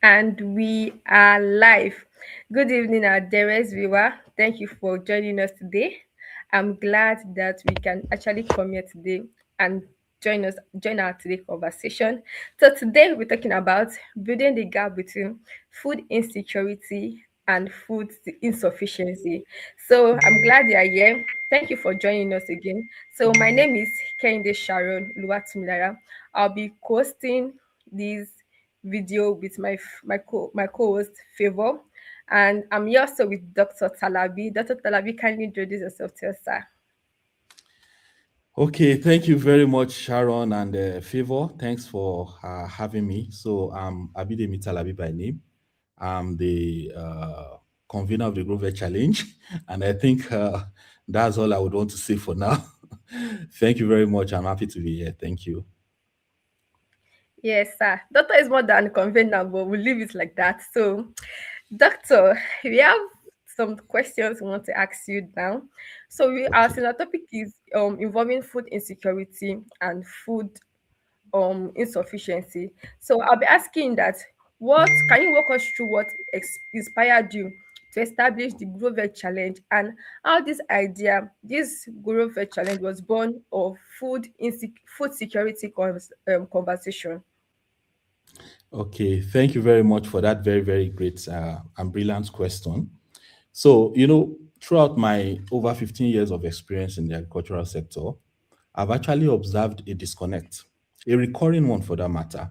And we are live. Good evening, our dearest viewer. Thank you for joining us today. I'm glad that we can actually come here today and join our today conversation. So today we're talking about building the gap between food insecurity and food insufficiency. So I'm glad you are here. Thank you for joining us again. So my name is Kende Sharon Luwatumilara. I'll be hosting this video with my co-host Favor, and I'm here also with Dr. Talabi. Dr. Talabi, kindly introduce yourself to us, sir. Okay, thank you very much, Sharon and Favor. Thanks for having me. So I'm Abidemi Talabi by name. I'm the convener of the Grover Challenge, and I think that's all I would want to say for now. Thank you very much. I'm happy to be here. Thank you. Yes, sir. Doctor is more than convenient, but we'll leave it like that. So, Doctor, we have some questions we want to ask you now. So, our Okay. since our topic is involving food insecurity and food insufficiency. So I'll be asking that, what can you walk us through what inspired you to establish the Grover Challenge, and how this Grover Challenge was born of food security conversation? Okay. Thank you very much for that very, very great and brilliant question. So, throughout my over 15 years of experience in the agricultural sector, I've actually observed a disconnect, a recurring one for that matter.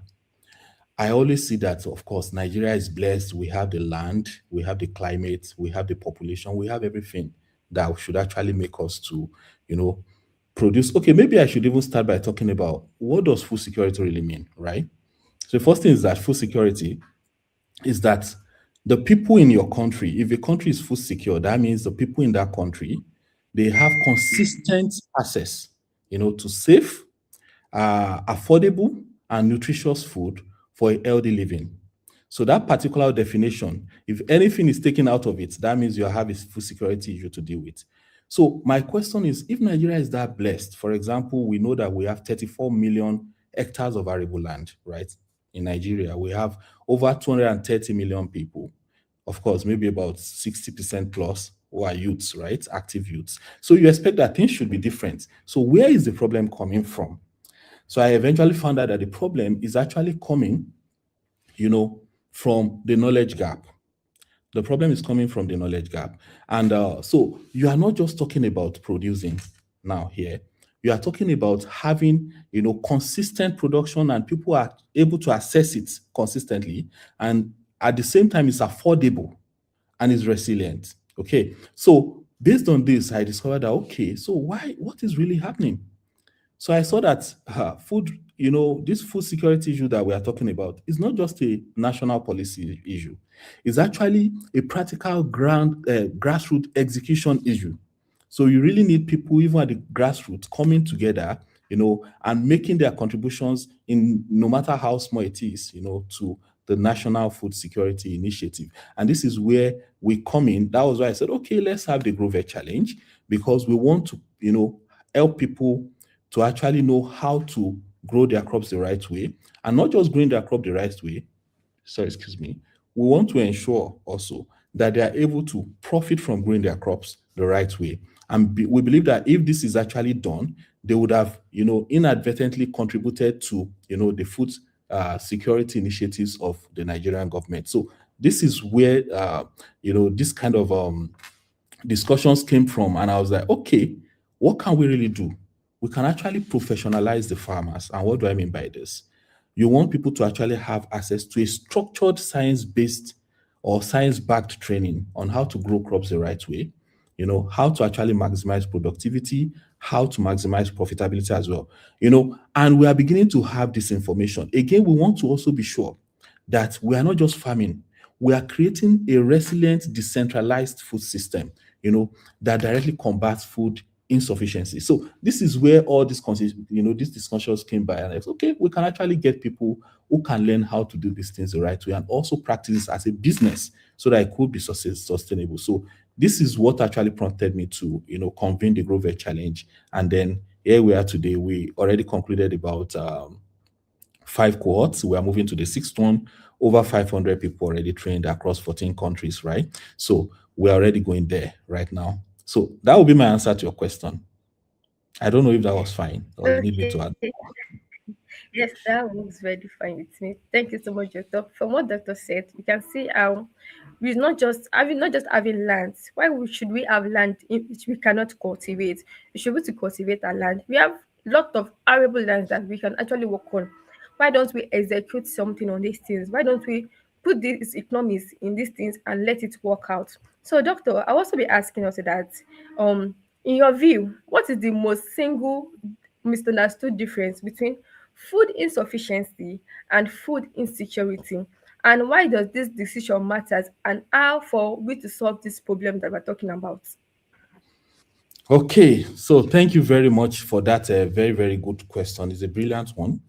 I always see that, of course, Nigeria is blessed. We have the land, we have the climate, we have the population, we have everything that should actually make us to, you know, produce. Okay, maybe I should even start by talking about what does food security really mean, right? So the first thing is that food security is that the people in your country, if a country is food secure, that means the people in that country, they have consistent access, to safe, affordable and nutritious food for a healthy living. So that particular definition, if anything is taken out of it, that means you have a food security issue to deal with. So my question is, if Nigeria is that blessed, for example, we know that we have 34 million hectares of arable land, right? In Nigeria, we have over 230 million people. Of course, maybe about 60% plus who are youths, right? Active youths. So you expect that things should be different. So where is the problem coming from? So I eventually found out that the problem is actually coming, from the knowledge gap. The problem is coming from the knowledge gap. And so you are not just talking about producing now here. You are talking about having, consistent production and people are able to access it consistently. And at the same time, it's affordable and is resilient. Okay. So based on this, I discovered that, okay, so what is really happening? So I saw that food, this food security issue that we are talking about is not just a national policy issue. It's actually a practical grassroots execution issue. So you really need people, even at the grassroots, coming together, and making their contributions in no matter how small it is, to the National Food Security Initiative. And this is where we come in. That was why I said, okay, let's have the Grover Challenge because we want to, help people to actually know how to grow their crops the right way and not just growing their crop the right way. Sorry, excuse me. We want to ensure also that they are able to profit from growing their crops the right way. And we believe that if this is actually done, they would have, inadvertently contributed to, the food security initiatives of the Nigerian government. So this is where, this kind of discussions came from. And I was like, okay, what can we really do? We can actually professionalize the farmers. And what do I mean by this? You want people to actually have access to a structured science-based or science-backed training on how to grow crops the right way, how to actually maximize productivity, how to maximize profitability as well, and we are beginning to have this information. Again, we want to also be sure that we are not just farming, we are creating a resilient, decentralized food system, that directly combats food insufficiency. So this is where all these discussions came by, and I said, okay, we can actually get people who can learn how to do these things the right way and also practice this as a business so that it could be sustainable. So this is what actually prompted me to, convene the Grover Challenge, and then here we are today. We already concluded about 5 cohorts. We are moving to the sixth one. Over 500 people already trained across 14 countries, right? So we're already going there right now. So that will be my answer to your question. I don't know if that was fine or you need me Okay. to add. Yes, that works very fine with me. Thank you so much, Doctor. From what Doctor said, we can see how we're not just having lands. Should we have land which we cannot cultivate? We should be able to cultivate our land. We have lot of arable lands that we can actually work on. Why don't we execute something on these things? Why don't we put these economies in these things and let it work out? So, Doctor, I'll also be asking also that, in your view, what is the most single misunderstood difference between food insufficiency and food insecurity? And why does this decision matters? And how for we to solve this problem that we're talking about? Okay, so thank you very much for that very, very good question. It's a brilliant one.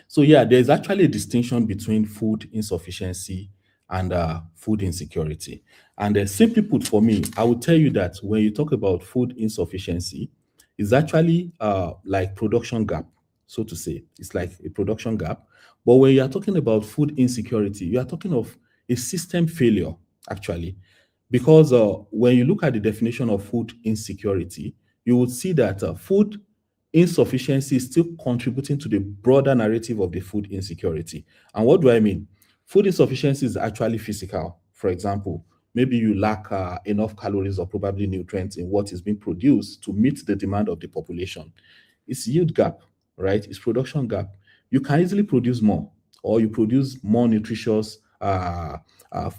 So yeah, there's actually a distinction between food insufficiency and food insecurity. And simply put, for me, I would tell you that when you talk about food insufficiency, it's actually like production gap, so to say. It's like a production gap. But when you are talking about food insecurity, you are talking of a system failure, actually. Because when you look at the definition of food insecurity, you would see that food insufficiency is still contributing to the broader narrative of the food insecurity. And what do I mean? Food insufficiency is actually physical. For example, maybe you lack enough calories or probably nutrients in what is being produced to meet the demand of the population. It's yield gap, right? It's production gap. You can easily produce more, or you produce more nutritious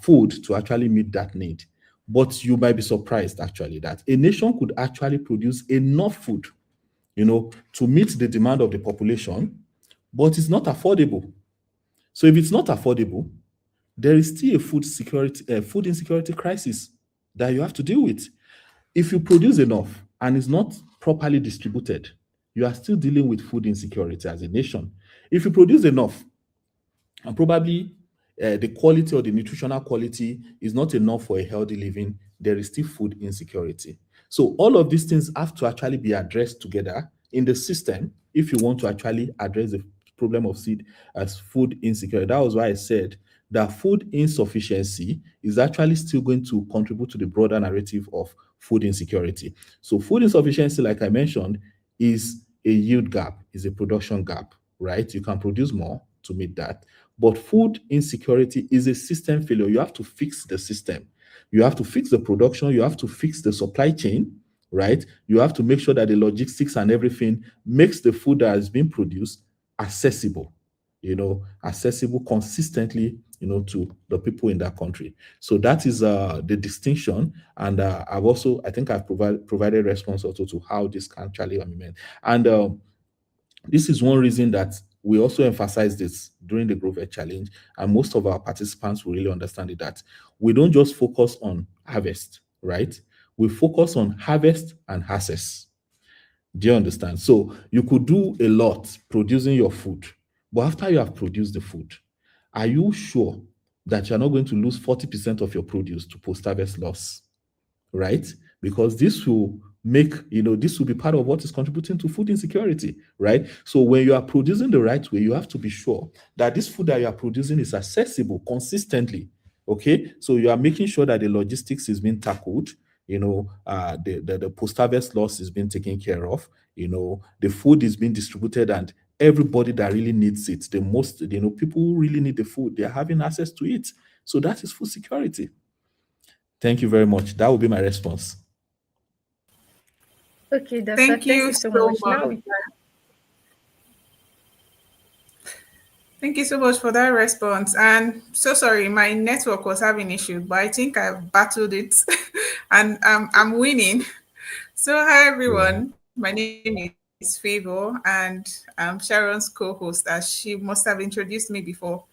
food to actually meet that need. But you might be surprised actually that a nation could actually produce enough food, to meet the demand of the population, but it's not affordable. So if it's not affordable, there is still a food insecurity crisis that you have to deal with. If you produce enough and it's not properly distributed, you are still dealing with food insecurity as a nation. If you produce enough and probably the quality or the nutritional quality is not enough for a healthy living, there is still food insecurity. So all of these things have to actually be addressed together in the system if you want to actually address the problem of seed as food insecurity. That was why I said that food insufficiency is actually still going to contribute to the broader narrative of food insecurity. So food insufficiency, like I mentioned, is a yield gap, is a production gap, right? You can produce more to meet that. But food insecurity is a system failure. You have to fix the system. You have to fix the production. You have to fix the supply chain, right? You have to make sure that the logistics and everything makes the food that is being produced accessible, accessible consistently, to the people in that country. So that is the distinction. And I think I've provided response also to how this can actually be meant. And this is one reason that we also emphasize this during the Growth Edge Challenge, and most of our participants will really understand it, that we don't just focus on harvest, right? We focus on harvest and access. Do you understand? So you could do a lot producing your food, but after you have produced the food, are you sure that you're not going to lose 40% of your produce to post-harvest loss? Right? Because this will be part of what is contributing to food insecurity, right? So when you are producing the right way, you have to be sure that this food that you are producing is accessible consistently. Okay, so you are making sure that the logistics is being tackled. The post-harvest loss is being taken care of. The food is being distributed, and everybody that really needs it, the most, people who really need the food, they are having access to it. So that is food security. Thank you very much. That will be my response. Okay, Doctor, Thank thank you you so so much. Now much. we can. Thank you so much for that response. And so sorry, my network was having issues, but I think I've battled it and I'm winning. So, hi Yeah. everyone. My name is Favor, and I'm Sharon's co host, as she must have introduced me before.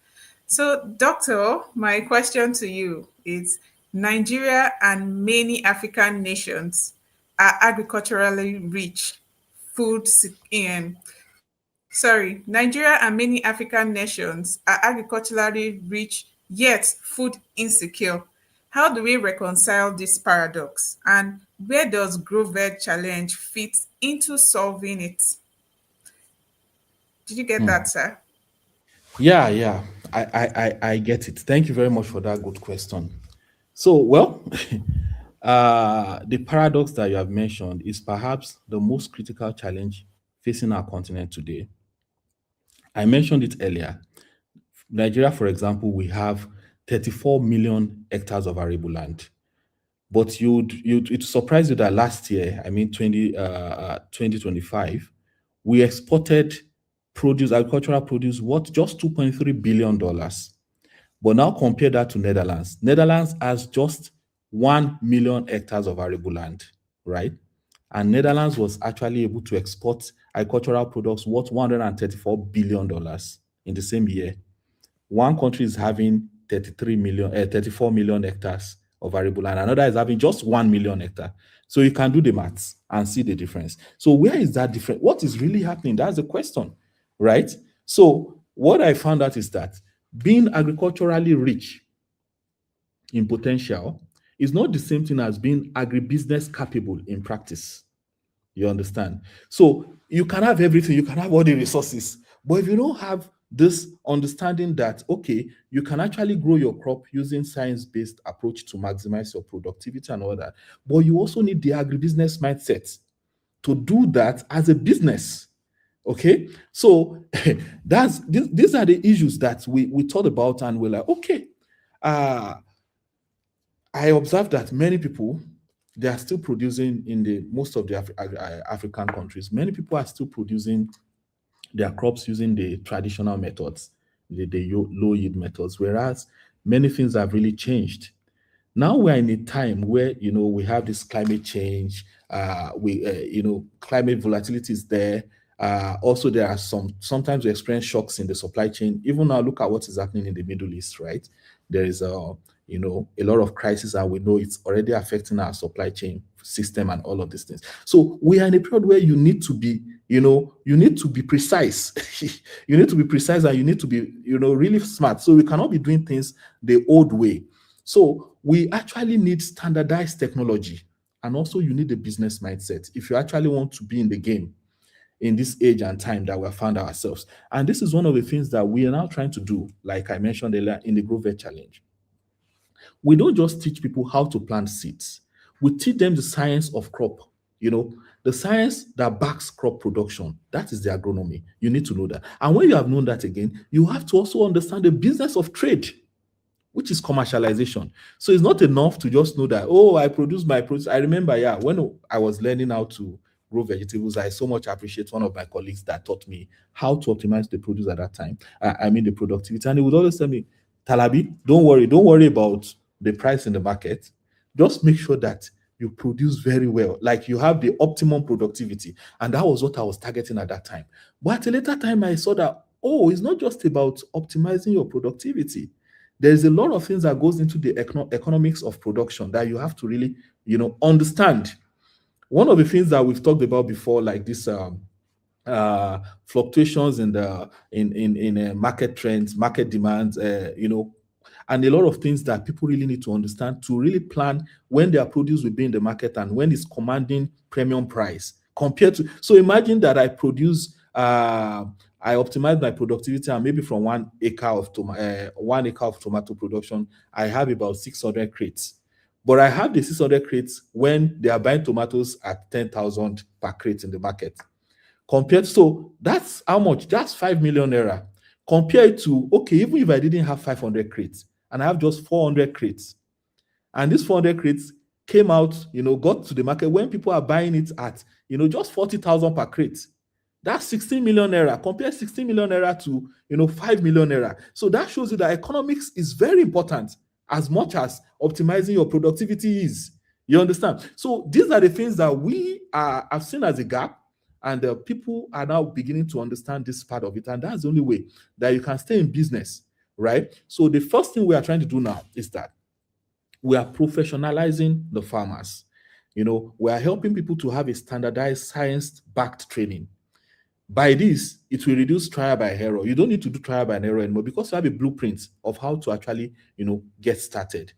So, Doctor, my question to you is Nigeria and many African nations are agriculturally rich, Nigeria and many African nations are agriculturally rich yet food insecure. How do we reconcile this paradox? And where does Groved Challenge fit into solving it? Did you get Hmm. that, sir? Yeah, yeah. I get it. Thank you very much for that good question. So, well, the paradox that you have mentioned is perhaps the most critical challenge facing our continent today. I mentioned it earlier. Nigeria, for example, we have 34 million hectares of arable land. But you'd it surprised you that last year, I mean 2025, we exported agricultural produce worth just $2.3 billion. But now compare that to Netherlands. Netherlands has just 1 million hectares of arable land, right? And Netherlands was actually able to export agricultural products worth $134 billion in the same year. One country is having 34 million hectares of arable land. Another is having just 1 million hectare. So you can do the maths and see the difference. So where is that difference? What is really happening? That's the question, right? So what I found out is that being agriculturally rich in potential is not the same thing as being agribusiness capable in practice. You understand? So you can have everything, you can have all the resources, but if you don't have this understanding that okay, you can actually grow your crop using science-based approach to maximize your productivity and all that, but you also need the agribusiness mindset to do that as a business. Okay, so these are the issues that we thought about, and we're like, okay, uh I observed that many people they are still producing in the most of the African countries. Many people are still producing their crops using the traditional methods, the low yield methods, whereas many things have really changed. Now we're in a time where we have this climate change. We climate volatility is there. Also, there are sometimes we experience shocks in the supply chain. Even now, look at what is happening in the Middle East, right? There is a lot of crisis, and we know it's already affecting our supply chain system and all of these things. So we are in a period where you need to be you need to be precise. You need to be precise, and you need to be really smart. So we cannot be doing things the old way. So we actually need standardized technology, and also you need a business mindset if you actually want to be in the game in this age and time that we have found ourselves. And this is one of the things that we are now trying to do, like I mentioned earlier in the Grover Challenge. We don't just teach people how to plant seeds. We teach them the science of crop, the science that backs crop production. That is the agronomy. You need to know that. And when you have known that again, you have to also understand the business of trade, which is commercialization. So it's not enough to just know that, oh, I produce my produce. I remember, yeah, when I was learning how to grow vegetables, I so much appreciate one of my colleagues that taught me how to optimize the produce at that time. I mean, the productivity. And he would always tell me, Talabi, don't worry about the price in the market. Just make sure that you produce very well, like you have the optimum productivity. And that was what I was targeting at that time. But at a later time, I saw that, oh, it's not just about optimizing your productivity. There's a lot of things that goes into the economics of production that you have to really understand. One of the things that we've talked about before, like this fluctuations in the in market trends, market demands, and a lot of things that people really need to understand to really plan when their produce will be in the market and when it's commanding premium price compared to. So imagine that I optimize my productivity, and maybe from 1 acre of tomato production, I have about 600 crates. But I have the 600 crates when they are buying tomatoes at 10,000 per crate in the market. Compared, so that's how much? That's 5 million naira. Compared to, okay, even if I didn't have 500 crates and I have just 400 crates, and this 400 crates came out, got to the market when people are buying it at, just 40,000 per crate. That's 16 million naira. Compare 16 million naira to, 5 million naira. So that shows you that economics is very important as much as optimizing your productivity is. You understand? So these are the things that have seen as a gap, and people are now beginning to understand this part of it. And that's the only way that you can stay in business, right? So the first thing we are trying to do now is that we are professionalizing the farmers. We are helping people to have a standardized science-backed training. By this, it will reduce trial by error. You don't need to do trial by error anymore because you have a blueprint of how to actually, get started.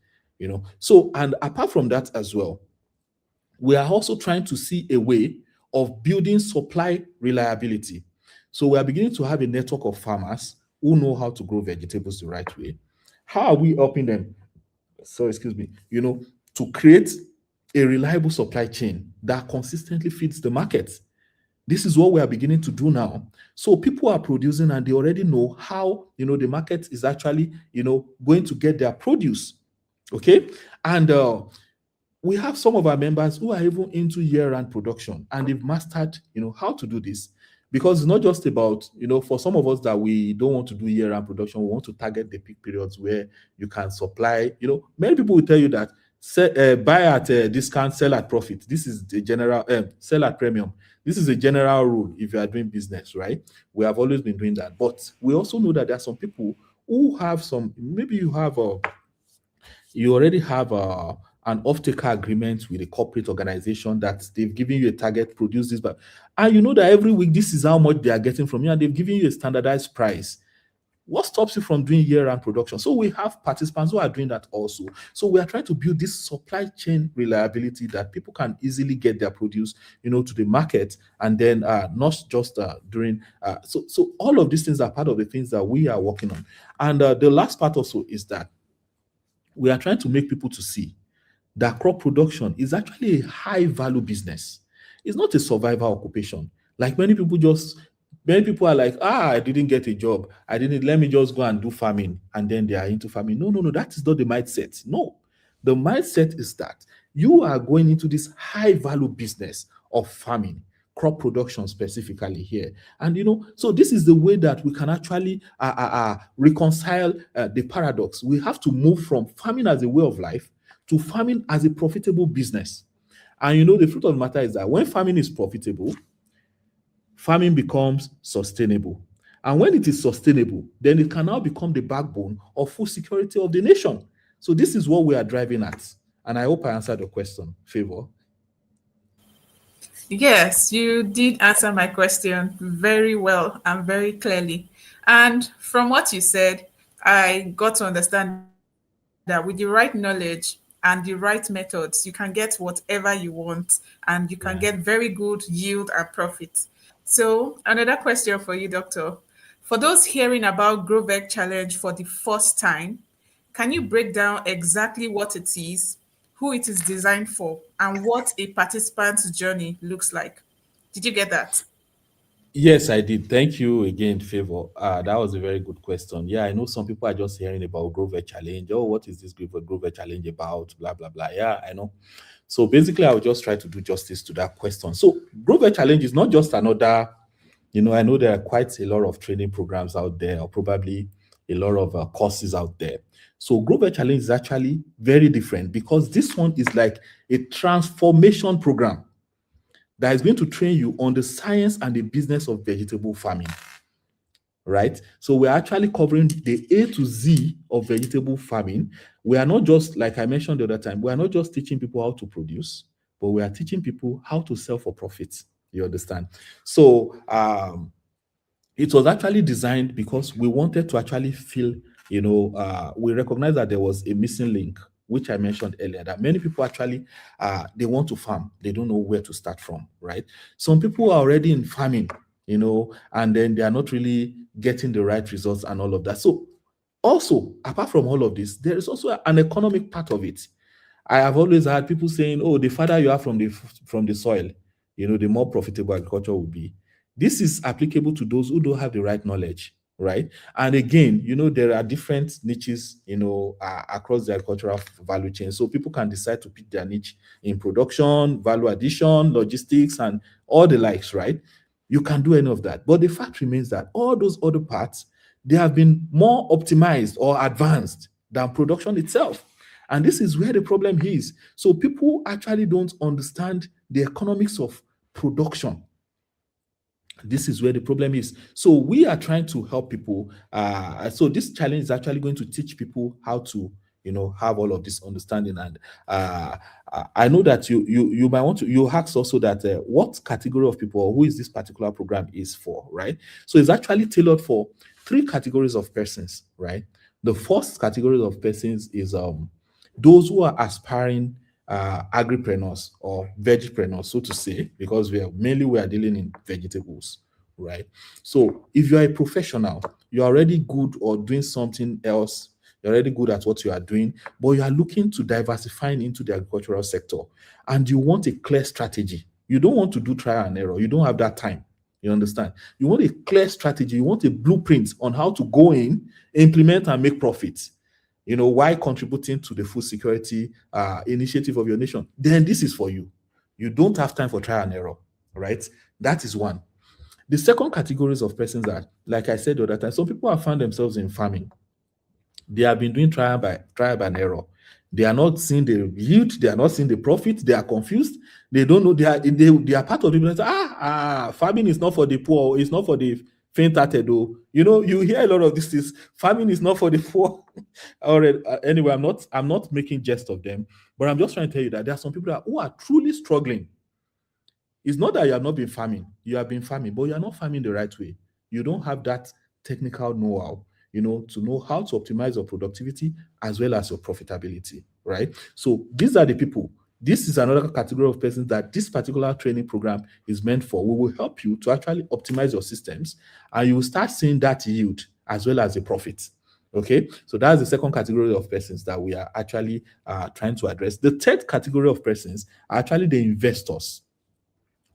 So, and apart from that as well, we are also trying to see a way of building supply reliability. So we are beginning to have a network of farmers who know how to grow vegetables the right way? How are we helping them? So, excuse me, to create a reliable supply chain that consistently feeds the market. This is what we are beginning to do now. So people are producing and they already know how, the market is actually, going to get their produce. Okay. And we have some of our members who are even into year-round production and they've mastered, how to do this. Because it's not just about, for some of us that we don't want to do year-round production, we want to target the peak periods where you can supply. Many people will tell you that buy at a discount, sell at profit. This is the general sell at premium. This is a general rule if you are doing business, right? We have always been doing that. But we also know that there are some people who have maybe you already have an off-taker agreement with a corporate organization that they've given you a target, produce this, and you know that every week this is how much they are getting from you, and they've given you a standardized price. What stops you from doing year-round production? So we have participants who are doing that also. So we are trying to build this supply chain reliability that people can easily get their produce, to the market, and then not just during. So all of these things are part of the things that we are working on. And the last part also is that we are trying to make people to see that crop production is actually a high value business. It's not a survival occupation. Like many people are like, I didn't get a job. Let me just go and do farming. And then they are into farming. No, no, no. That is not the mindset. No. The mindset is that you are going into this high value business of farming, crop production specifically here. And, so this is the way that we can actually reconcile the paradox. We have to move from farming as a way of life to farming as a profitable business. And the truth of the matter is that when farming is profitable, farming becomes sustainable. And when it is sustainable, then it can now become the backbone of food security of the nation. So this is what we are driving at. And I hope I answered the question, Favor. Yes, you did answer my question very well and very clearly. And from what you said, I got to understand that with the right knowledge and the right methods, you can get whatever you want and you can get Yeah. very good yield and profit. So, another question for you, Doctor. For those hearing about GrowVeg Challenge for the first time, can you break down exactly what it is, who it is designed for, and what a participant's journey looks like? Did you get that? Yes, I did. Thank you again, Favor. That was a very good question. Yeah, I know some people are just hearing about Grover Challenge. Oh, what is this Grover Challenge about? Blah, blah, blah. Yeah, I know. So basically, I will just try to do justice to that question. So Grover Challenge is not just another, I know there are quite a lot of training programs out there, or probably a lot of courses out there. So Grover Challenge is actually very different because this one is like a transformation program that is going to train you on the science and the business of vegetable farming, right? So we're actually covering the A to Z of vegetable farming. We are not just, like I mentioned the other time, we are not just teaching people how to produce, but we are teaching people how to sell for profit. You understand? So it was actually designed because we wanted to actually feel, we recognize that there was a missing link, which I mentioned earlier, that many people actually, they want to farm. They don't know where to start from, right? Some people are already in farming, and then they are not really getting the right results and all of that. So also, apart from all of this, there is also an economic part of it. I have always had people saying, "Oh, the farther you are from the soil, the more profitable agriculture will be." This is applicable to those who don't have the right knowledge, right? And again, there are different niches, across the agricultural value chain. So people can decide to pick their niche in production, value addition, logistics, and all the likes, right? You can do any of that. But the fact remains that all those other parts, they have been more optimized or advanced than production itself. And this is where the problem is. So people actually don't understand the economics of production. This is where the problem is. So we are trying to help people. So this challenge is actually going to teach people how to, have all of this understanding. And I know that you might want to. You ask also that what category of people, or who is this particular program is for, right? So it's actually tailored for three categories of persons, right? The first category of persons is those who are aspiring agripreneurs or vegpreneurs, so to say, because we are dealing in vegetables, right? So if you are a professional You're already good or doing something else. You're already good at what you are doing, but you are looking to diversifying into the agricultural sector, and you want a clear strategy. You don't want to do trial and error. You don't have that time. You understand? You want a clear strategy. You want a blueprint on how to go in, implement, and make profits. Why contributing to the food security initiative of your nation? Then this is for you. You don't have time for trial and error, right? That is one. The second categories of persons are, like I said the other time, some people have found themselves in farming. They have been doing trial by error. They are not seeing the yield, they are not seeing the profit, they are confused, they don't know, they are part of the people that say, farming is not for the poor, it's not for the faint-hearted. Oh. You hear a lot of this is farming is not for the poor. All right, anyway, I'm not making jest of them, but I'm just trying to tell you that there are some people who are truly struggling. It's not that you have not been farming. You have been farming, but you are not farming the right way. You don't have that technical know-how, to know how to optimize your productivity as well as your profitability, right? So these are the people. This is another category of persons that this particular training program is meant for. We will help you to actually optimize your systems, and you will start seeing that yield as well as the profit. Okay, so that's the second category of persons that we are actually trying to address. The third category of persons are actually the investors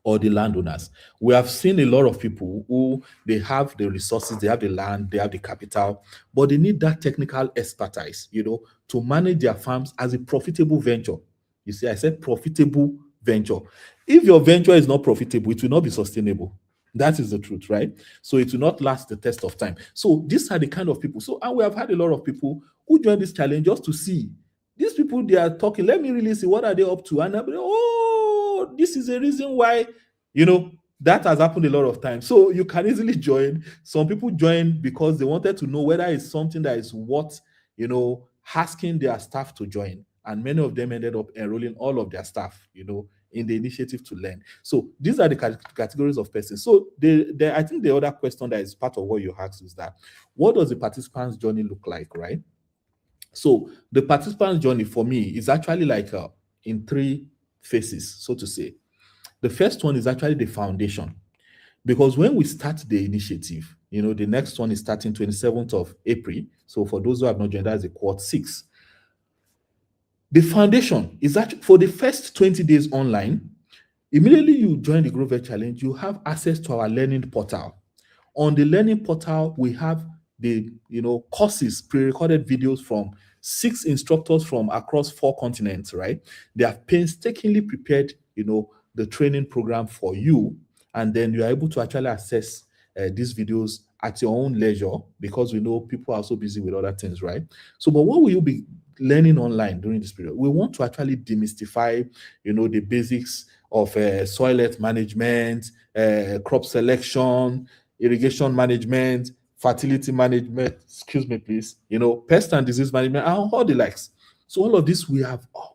or the landowners. We have seen a lot of people who they have the resources, they have the land, they have the capital, but they need that technical expertise, to manage their farms as a profitable venture. You see, I said profitable venture. If your venture is not profitable, it will not be sustainable. That is the truth, right? So it will not last the test of time. So these are the kind of people. So, and we have had a lot of people who join this challenge just to see these people, they are talking. Let me really see what are they up to. And I'll be like, oh, this is a reason why, that has happened a lot of times. So you can easily join. Some people join because they wanted to know whether it's something that is worth, asking their staff to join. And many of them ended up enrolling all of their staff, in the initiative to learn. So these are the categories of persons. So I think the other question that is part of what you asked is that, what does the participant's journey look like, right? So the participant's journey for me is actually like in three phases, so to say. The first one is actually the foundation, because when we start the initiative, the next one is starting 27th of April. So for those who have not joined, that's the quart 6. The foundation is actually for the first 20 days online. Immediately you join the Grover Challenge, you have access to our learning portal. On the learning portal, we have the courses, pre-recorded videos from 6 instructors from across 4 continents, right? They have painstakingly prepared, the training program for you, and then you are able to actually access these videos at your own leisure, because we know people are so busy with other things, right? So, but what will you be learning online during this period? We want to actually demystify, the basics of soil health management, crop selection, irrigation management, fertility management, excuse me, please, pest and disease management, and all the likes. So all of this,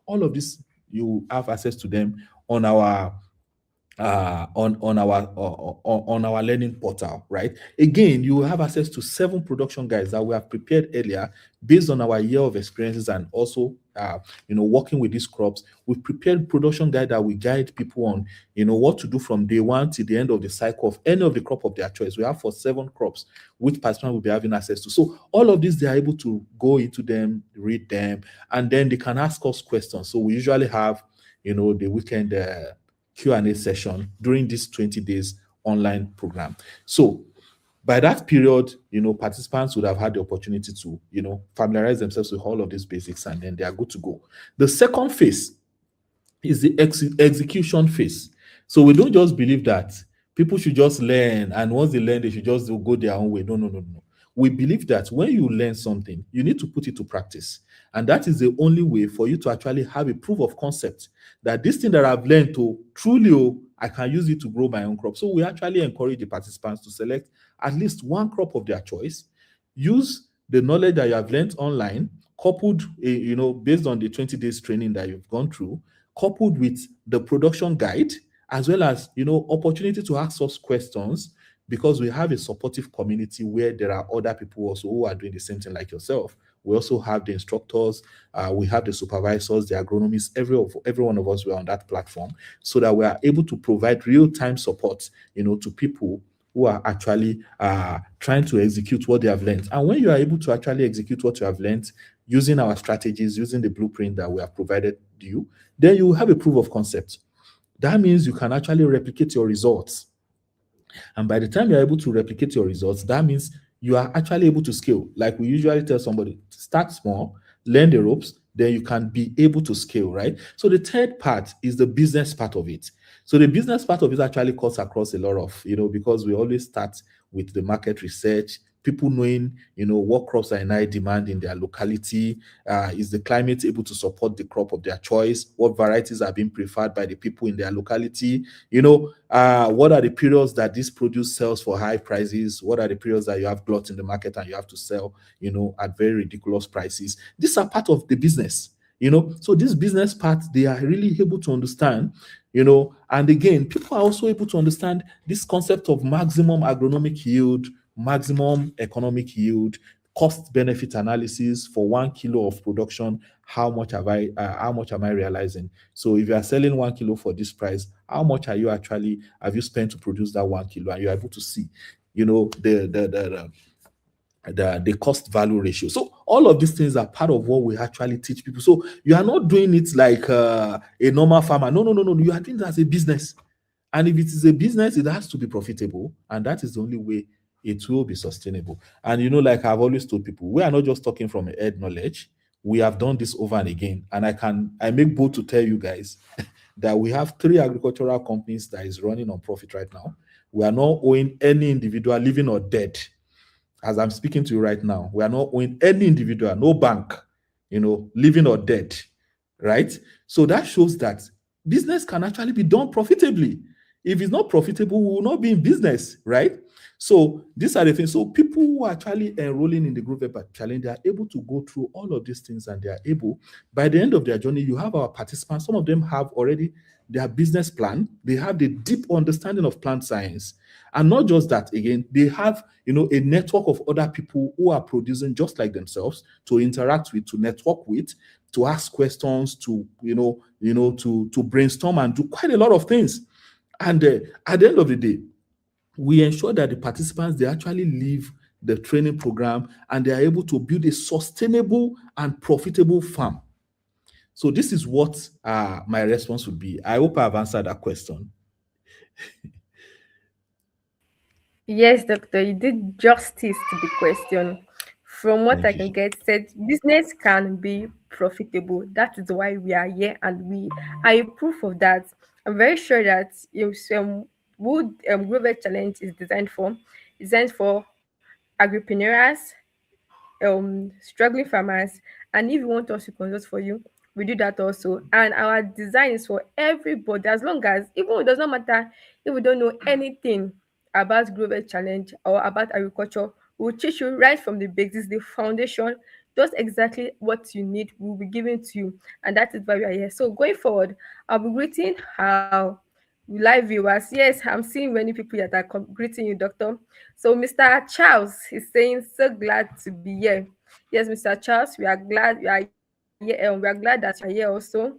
all of this, you have access to them on our on our learning portal, right? Again, you will have access to 7 production guides that we have prepared earlier based on our year of experiences, and also working with these crops. We've prepared production guide that will guide people on what to do from day one to the end of the cycle of any of the crop of their choice. We have for 7 crops which participants will be having access to. So all of these, they are able to go into them, read them, and then they can ask us questions. So we usually have the weekend Q&A session during this 20 days online program. So by that period, participants would have had the opportunity to, familiarize themselves with all of these basics, and then they are good to go. The second phase is the execution phase. So we don't just believe that people should just learn, and once they learn, they should just go their own way. No, no, no, no. We believe that when you learn something, you need to put it to practice. And that is the only way for you to actually have a proof of concept that this thing that I've learned to truly, I can use it to grow my own crop. So we actually encourage the participants to select at least one crop of their choice, use the knowledge that you have learned online, coupled, based on the 20 days training that you've gone through, coupled with the production guide, as well as, opportunity to ask us questions, because we have a supportive community where there are other people also who are doing the same thing like yourself. We also have the instructors, we have the supervisors, the agronomists, every one of us were on that platform, so that we are able to provide real-time support, to people who are actually trying to execute what they have learned. And when you are able to actually execute what you have learned using our strategies, using the blueprint that we have provided you, then you will have a proof of concept. That means you can actually replicate your results. And by the time you're able to replicate your results, that means you are actually able to scale. Like we usually tell somebody, start small, learn the ropes, then you can be able to scale, right? So the third part is the business part of it. So the business part of it actually cuts across a lot of, because we always start with the market research, people knowing, what crops are in high demand in their locality. Is the climate able to support the crop of their choice? What varieties are being preferred by the people in their locality? What are the periods that this produce sells for high prices? What are the periods that you have glut in the market and you have to sell, at very ridiculous prices? These are part of the business. So this business part, they are really able to understand, and again, people are also able to understand this concept of maximum agronomic yield, maximum economic yield, cost benefit analysis for 1 kilo of production. How much am I realizing? So if you are selling 1 kilo for this price, how much have you spent to produce that 1 kilo? And you're able to see, the cost value ratio. So all of these things are part of what we actually teach people. So you are not doing it like a normal farmer. No, no, no, no. You are doing it as a business. And if it is a business, it has to be profitable. And that is the only way it will be sustainable. And like I've always told people, we are not just talking from head knowledge. We have done this over and again. And I make bold to tell you guys that we have 3 agricultural companies that is running on profit right now. We are not owing any individual, living or dead. As I'm speaking to you right now, we are not owing any individual, no bank, living or dead, right? So that shows that business can actually be done profitably. If it's not profitable, we will not be in business, right? So these are the things. So people who are actually enrolling in the Group Up Challenge, they are able to go through all of these things, and they are able, by the end of their journey, you have our participants. Some of them have already their business plan. They have the deep understanding of plant science. And not just that, again, they have a network of other people who are producing just like themselves to interact with, to network with, to ask questions, to brainstorm and do quite a lot of things. And at the end of the day, we ensure that the participants, they actually leave the training program and they are able to build a sustainable and profitable farm. So this is what my response would be. I hope I've answered that question. Yes, doctor, you did justice to the question. From what I Thank you. can get, said business can be profitable. That is why we are here, and we are a proof of that. I'm very sure that wood Grover Challenge is designed for agripreneurs, struggling farmers, and if you want us to consult for you, we do that also. And our design is for everybody, as long as, even it does not matter if we don't know anything about global challenge or about agriculture, we'll teach you right from the basics, the foundation, just exactly what you need will be given to you. And that is why we are here. So going forward, I'll be greeting our live viewers. Yes, I'm seeing many people that are greeting you, doctor. So Mr. Charles is saying, so glad to be here. Yes, Mr. Charles, we are glad you are here. We are glad that you are here also.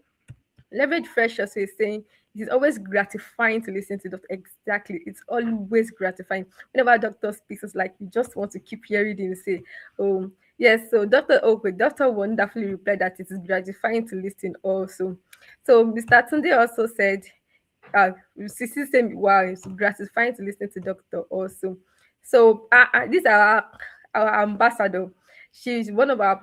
Leverage Fresh also is saying it is always gratifying to listen to doctor. Exactly. It's always gratifying. Whenever a doctor speaks, it's like you just want to keep hearing him say, yes, so Dr. Okwe, Dr. wonderfully replied that it is gratifying to listen also. So Mr. Tunde also said, Sisi said, wow, it's gratifying to listen to doctor also. So these are our ambassador. She's one of our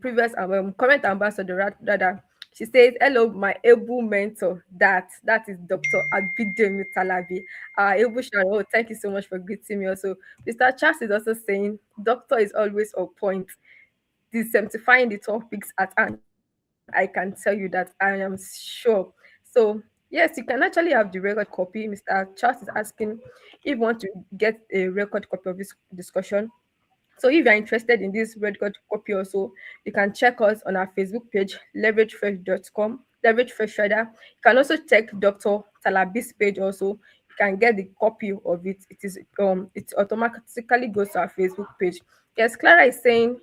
previous current ambassador rather. She says, hello, my able mentor. That is Dr. Abidemi Talabi. Able Sharon, oh, thank you so much for greeting me also. Mr. Charles is also saying, doctor is always on point, demystifying the topics at hand. I can tell you that I am sure. So yes, you can actually have the record copy. Mr. Charles is asking if you want to get a record copy of this discussion. So if you're interested in this record copy also, you can check us on our Facebook page, leveragefresh.com, leverage fresh rather. You can also check Dr. Talabi's page also. You can get the copy of it. It automatically goes to our Facebook page. Yes, Clara is saying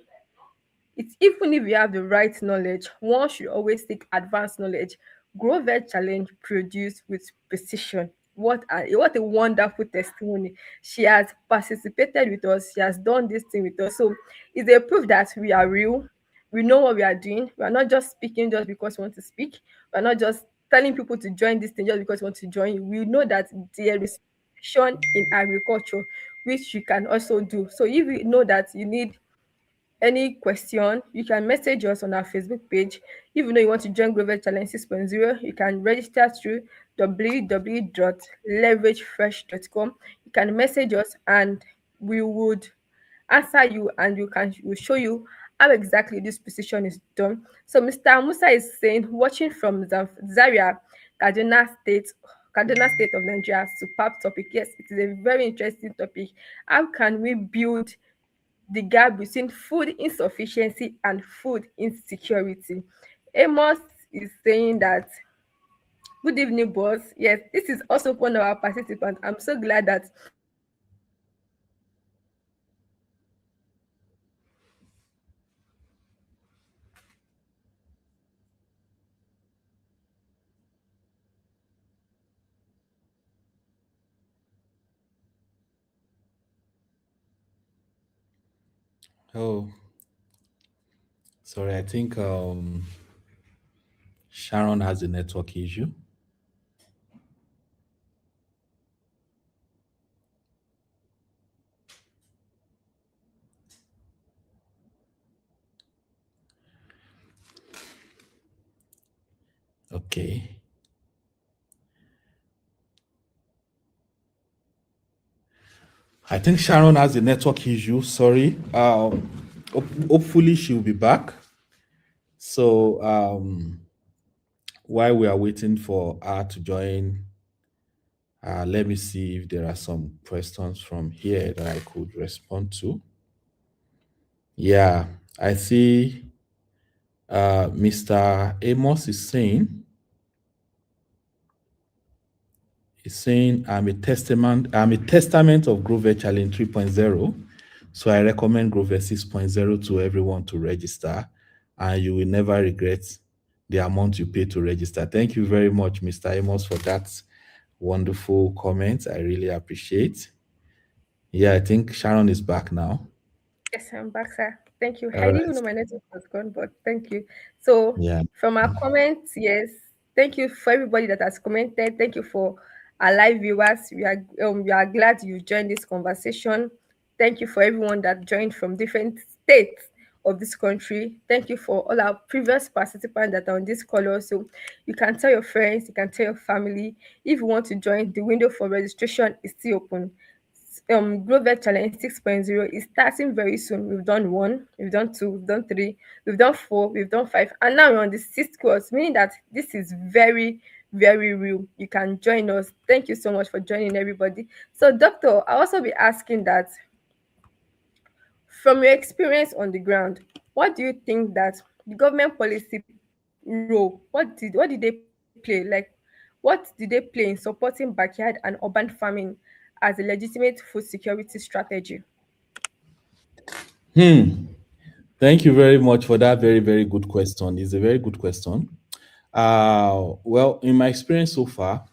it's even if you have the right knowledge, one should always seek advanced knowledge. Grow Veg Challenge produced with precision. what a wonderful testimony. She has participated with us. She has done this thing with us. So it's a proof that we are real. We know what we are doing. We are not just speaking just because we want to speak. We are not just telling people to join this thing just because we want to join. We know that there is passion in agriculture, which you can also do. So if you know that you need any question, you can message us on our Facebook page. Even though you want to join Global Challenge 6.0, you can register through www.leveragefresh.com. You can message us and we would answer you, and we'll show you how exactly this position is done. So Mr. Musa is saying, watching from Zaria, Kaduna State, Kaduna State of Nigeria. Superb topic. Yes, it is a very interesting topic. How can we build the gap between food insufficiency and food insecurity? Amos is saying that, good evening, boss. Yes, this is also one of our participants. I'm so glad that Oh, sorry. I think Sharon has a network issue. Okay. I think Sharon has a network issue. Sorry. Hopefully she'll be back. So while we are waiting for her to join, let me see if there are some questions from here that I could respond to. Yeah, I see Mr. Amos is saying I'm a testament of Grover Challenge 3.0. So I recommend Grover 6.0 to everyone to register, and you will never regret the amount you pay to register. Thank you very much, Mr. Amos, for that wonderful comment. I really appreciate. Yeah, I think Sharon is back now. yes, I'm back, sir. Thank you. I All didn't even right. know my network was gone, but thank you. So, Yeah. from our comments, yes, thank you for everybody that has commented. Thank you for our live viewers. We are glad you joined this conversation. Thank you for everyone that joined from different states of this country. Thank you for all our previous participants that are on this call also. You can tell your friends, you can tell your family. If you want to join, the window for registration is still open. Global Challenge 6.0 is starting very soon. We've done one, we've done two, we've done three, we've done four, we've done five, and now we're on the sixth course, meaning that this is very, very real. You can join us. Thank you so much for joining, everybody. So, Doctor, I'll also be asking that, from your experience on the ground, what do you think that the government policy role, what did they play? Like, what did they play in supporting backyard and urban farming as a legitimate food security strategy? Hmm. Thank you very much for that very, very good question. It's a very good question. Well, in my experience so far,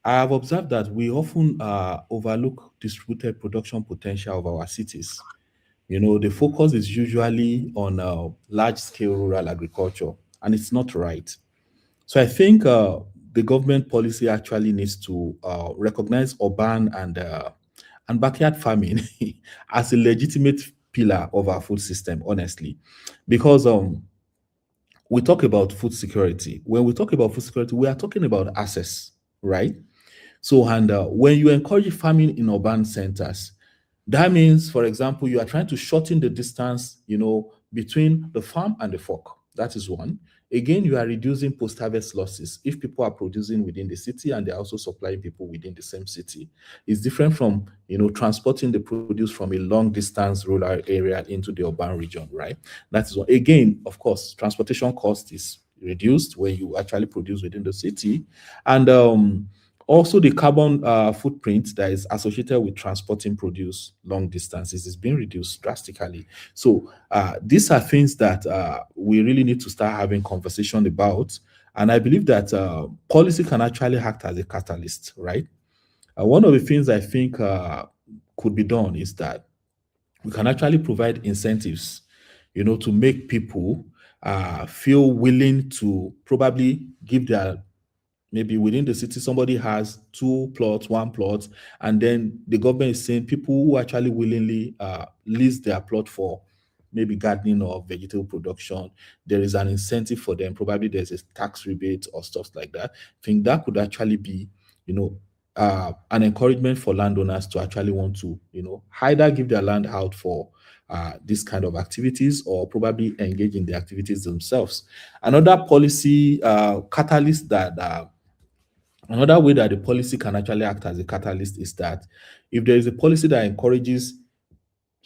I have observed that we often overlook distributed production potential of our cities. The focus is usually on large scale rural agriculture, and it's not right. So I think the government policy actually needs to recognize urban and backyard farming as a legitimate pillar of our food system, honestly, because we talk about food security. When we talk about food security, we are talking about access, right? So, and when you encourage farming in urban centers, that means, for example, you are trying to shorten the distance, between the farm and the fork. That is one. Again, you are reducing post-harvest losses if people are producing within the city and they're also supplying people within the same city. It's different from, transporting the produce from a long distance rural area into the urban region, right? That is one. Again, of course, transportation cost is reduced when you actually produce within the city. And also, the carbon footprint that is associated with transporting produce long distances is being reduced drastically. So these are things that we really need to start having conversation about. And I believe that policy can actually act as a catalyst, right? One of the things I think could be done is that we can actually provide incentives, to make people feel willing to probably give their, maybe within the city somebody has two plots, one plot, and then the government is saying people who actually willingly lease their plot for maybe gardening or vegetable production, there is an incentive for them. Probably there's a tax rebate or stuff like that. I think that could actually be, you know an encouragement for landowners to actually want to, either give their land out for this kind of activities, or probably engage in the activities themselves. Another policy catalyst that Another way that the policy can actually act as a catalyst is that if there is a policy that encourages,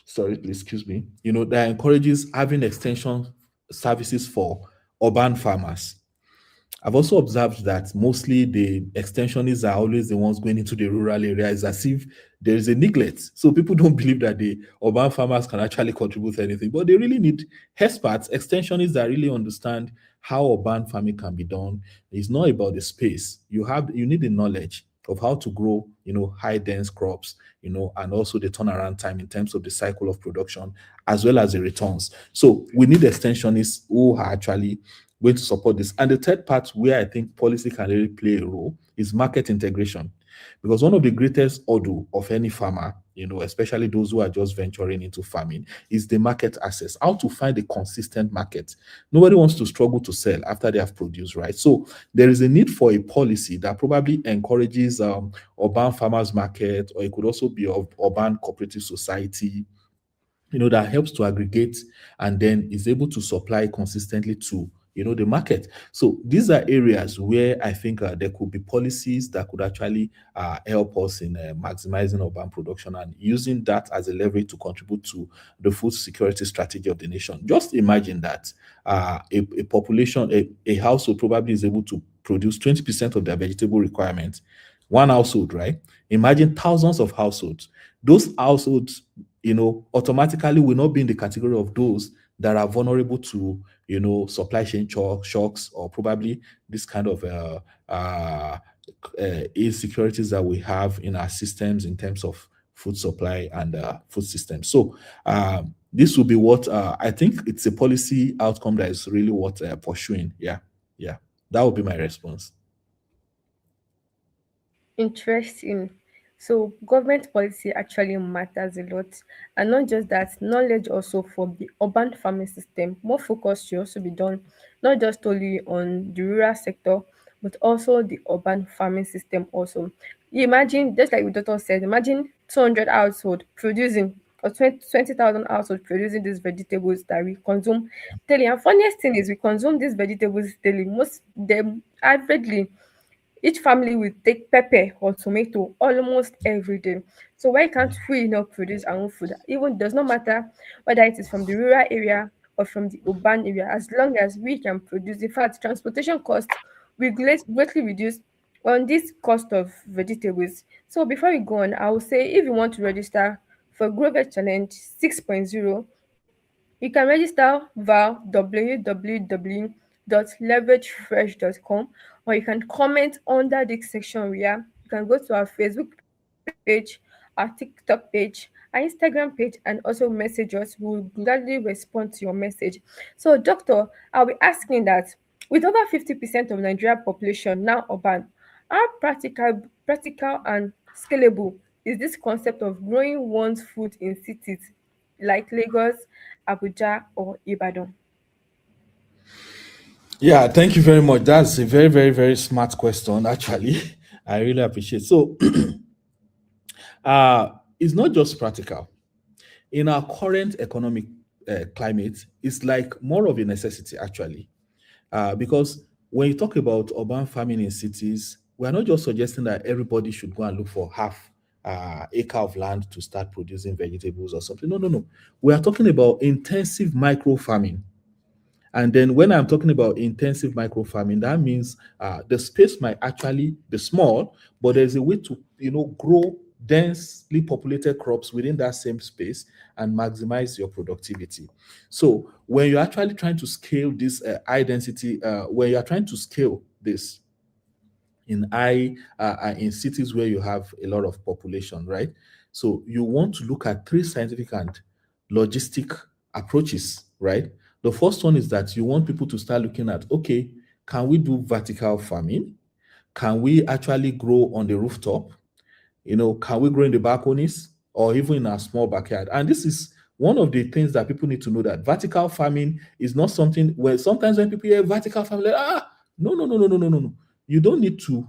sorry, please excuse me, that encourages having extension services for urban farmers. I've also observed that mostly the extensionists are always the ones going into the rural areas, as if there is a neglect. So people don't believe that the urban farmers can actually contribute anything, but they really need experts, extensionists that really understand how urban farming can be done. It's not about the space. You need the knowledge of how to grow, high dense crops, and also the turnaround time in terms of the cycle of production, as well as the returns. So we need extensionists who are actually going to support this. And the third part where I think policy can really play a role is market integration. Because one of the greatest hurdle of any farmer, especially those who are just venturing into farming, is the market access. How to find a consistent market. Nobody wants to struggle to sell after they have produced, right? So there is a need for a policy that probably encourages urban farmers market, or it could also be of urban cooperative society, that helps to aggregate and then is able to supply consistently to, the market. So these are areas where I think there could be policies that could actually help us in maximizing urban production and using that as a leverage to contribute to the food security strategy of the nation. Just imagine that a population, a household probably is able to produce 20% of their vegetable requirements. One household, right? Imagine thousands of households. Those households, automatically will not be in the category of those that are vulnerable to, supply chain shocks, or probably this kind of insecurities that we have in our systems in terms of food supply and food systems. So this will be what I think it's a policy outcome that is really what pursuing. Yeah, yeah, that would be my response. Interesting. So government policy actually matters a lot. And not just that, knowledge also for the urban farming system. More focus should also be done, not just only on the rural sector, but also the urban farming system also. You imagine, just like the doctor said, imagine 200 household producing, or 20,000 households producing these vegetables that we consume daily. And funniest thing is we consume these vegetables daily. Most them averagely each family will take pepper or tomato almost every day. So why can't we not produce our own food? Even does not matter whether it is from the rural area or from the urban area, as long as we can produce. In fact, transportation costs will greatly reduce on this cost of vegetables. So before we go on, I will say if you want to register for Grover Challenge 6.0, you can register via www.leveragefresh.com, or you can comment under this section where you can go to our Facebook page, our TikTok page, our Instagram page, and also message us. We will gladly respond to your message. So, Doctor, I'll be asking that with over 50% of Nigeria population now urban, how practical and scalable is this concept of growing one's food in cities like Lagos, Abuja, or Ibadan? Yeah, thank you very much. That's a very, very, very smart question, actually. I really appreciate. So it's not just practical. In our current economic climate, it's like more of a necessity, actually. Because when you talk about urban farming in cities, we're not just suggesting that everybody should go and look for half acre of land to start producing vegetables or something. No, no, no. We are talking about intensive micro farming. And then when I'm talking about intensive micro farming, that means the space might actually be small, but there's a way to, grow densely populated crops within that same space and maximize your productivity. So when you're actually trying to scale this high density, when you're trying to scale this in cities where you have a lot of population, right? So you want to look at three scientific and logistic approaches, right? The first one is that you want people to start looking at, okay, can we do vertical farming? Can we actually grow on the rooftop? Can we grow in the balconies or even in our small backyard? And this is one of the things that people need to know, that vertical farming is not something where sometimes when people hear vertical farming, like, no, no, no, no, no, no, no, no. You don't need to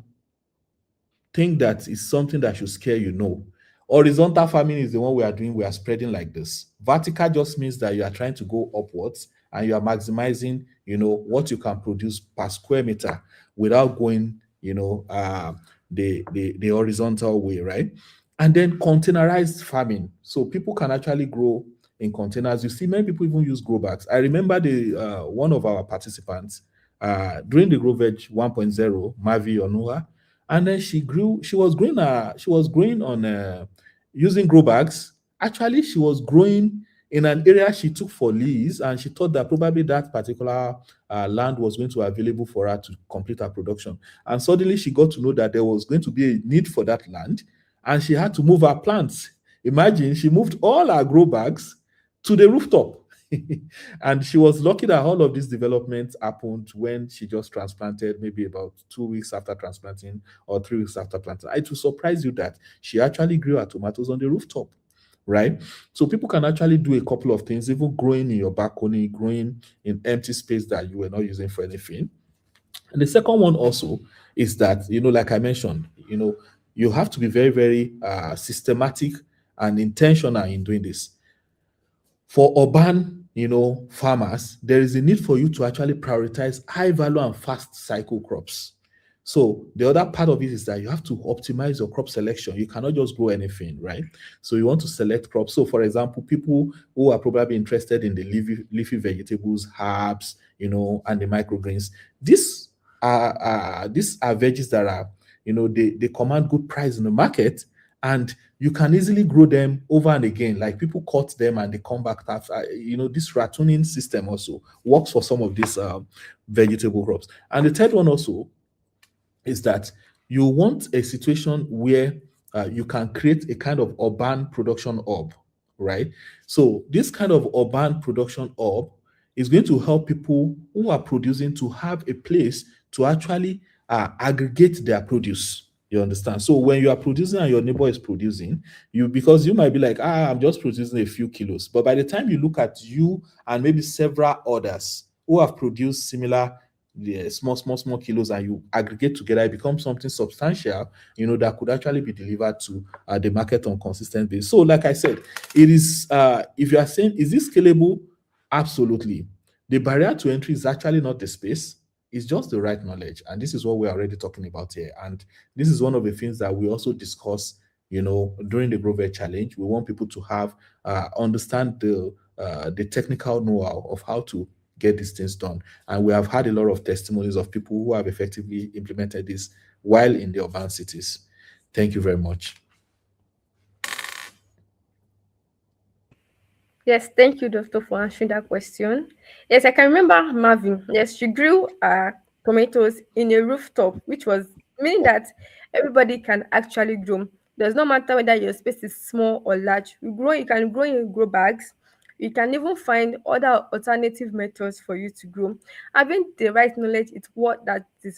think that is something that should scare you. No. Horizontal farming is the one we are doing. We are spreading like this. Vertical just means that you are trying to go upwards and you are maximizing, what you can produce per square meter without going, the horizontal way, right? And then containerized farming. So people can actually grow in containers. You see, many people even use grow bags. I remember the one of our participants during the Grow Veg 1.0, Mavi Onua, and then she was growing on using grow bags. Actually, she was growing in an area she took for lease, and she thought that probably that particular land was going to be available for her to complete her production. And suddenly she got to know that there was going to be a need for that land, and she had to move her plants. Imagine, she moved all her grow bags to the rooftop. And she was lucky that all of these developments happened when she just transplanted, maybe about 2 weeks after transplanting or 3 weeks after planting. It will surprise you that she actually grew her tomatoes on the rooftop, right? So people can actually do a couple of things, even growing in your balcony, growing in empty space that you were not using for anything. And the second one also is that, like I mentioned, you have to be very, very systematic and intentional in doing this. For urban, farmers, there is a need for you to actually prioritize high value and fast cycle crops. So the other part of it is that you have to optimize your crop selection. You cannot just grow anything, right? So you want to select crops. So for example, people who are probably interested in the leafy vegetables, herbs, and the microgreens, these are veggies that are, they command good price in the market, and you can easily grow them over and again. Like people cut them and they come back after. This ratooning system also works for some of these vegetable crops. And the third one also is that you want a situation where you can create a kind of urban production hub, right? So this kind of urban production hub is going to help people who are producing to have a place to actually aggregate their produce. You understand? So when you are producing and your neighbor is producing, because you might be like, I'm just producing a few kilos. But by the time you look at you and maybe several others who have produced similar small, small, small kilos, and you aggregate together, it becomes something substantial, that could actually be delivered to the market on consistent basis. So, like I said, it is, if you are saying, is this scalable? Absolutely. The barrier to entry is actually not the space, it's just the right knowledge. And this is what we're already talking about here. And this is one of the things that we also discuss, during the Grover Challenge. We want people to have, understand the technical know-how of how to get these things done. And we have had a lot of testimonies of people who have effectively implemented this while in the urban cities. Thank you very much. Yes, thank you, Doctor, for answering that question. Yes, I can remember Marvin. Yes, she grew tomatoes in a rooftop, which was meaning that everybody can actually grow. Does not matter whether your space is small or large. You can grow in grow bags. You can even find other alternative methods for you to grow. Having the right knowledge is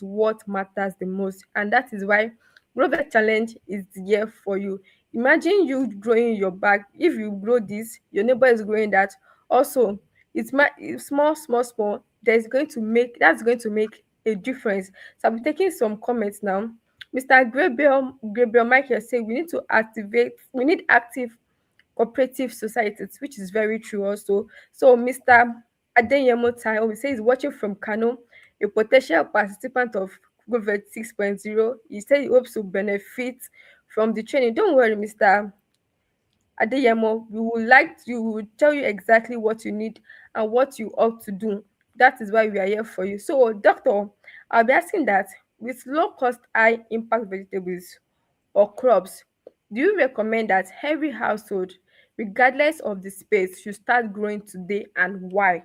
what matters the most, and that is why Grover Challenge is here for you. Imagine you growing your bag. If you grow this, your neighbor is growing that. Also, it's small. That's going to make a difference. So I'll be taking some comments now. Mr. Gabriel Michael say we need active cooperative societies, which is very true also. So Mr. Adeyemo Tayo, we say he's watching from Kano, a potential participant of COVID 6.0. He said he hopes to benefit from the training. Don't worry, Mr. Adeyemo, we will tell you exactly what you need and what you ought to do. That is why we are here for you. So, doctor, I'll be asking that with low cost, high impact vegetables or crops, Do you recommend that every household, regardless of the space, should start growing today, and why?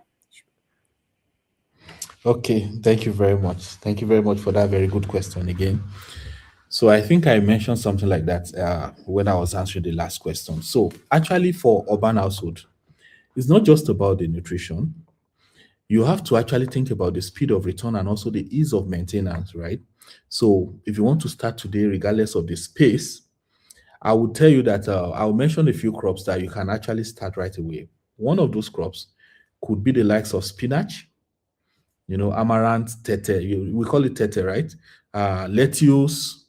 Okay, thank you very much. Thank you very much for that very good question again. So I think I mentioned something like that when I was answering the last question. So actually, for urban household, it's not just about the nutrition. You have to actually think about the speed of return and also the ease of maintenance, right? So if you want to start today, regardless of the space, I would tell you that I'll mention a few crops that you can actually start right away. One of those crops could be the likes of spinach, amaranth, tete. We call it tete, right? Lettuce.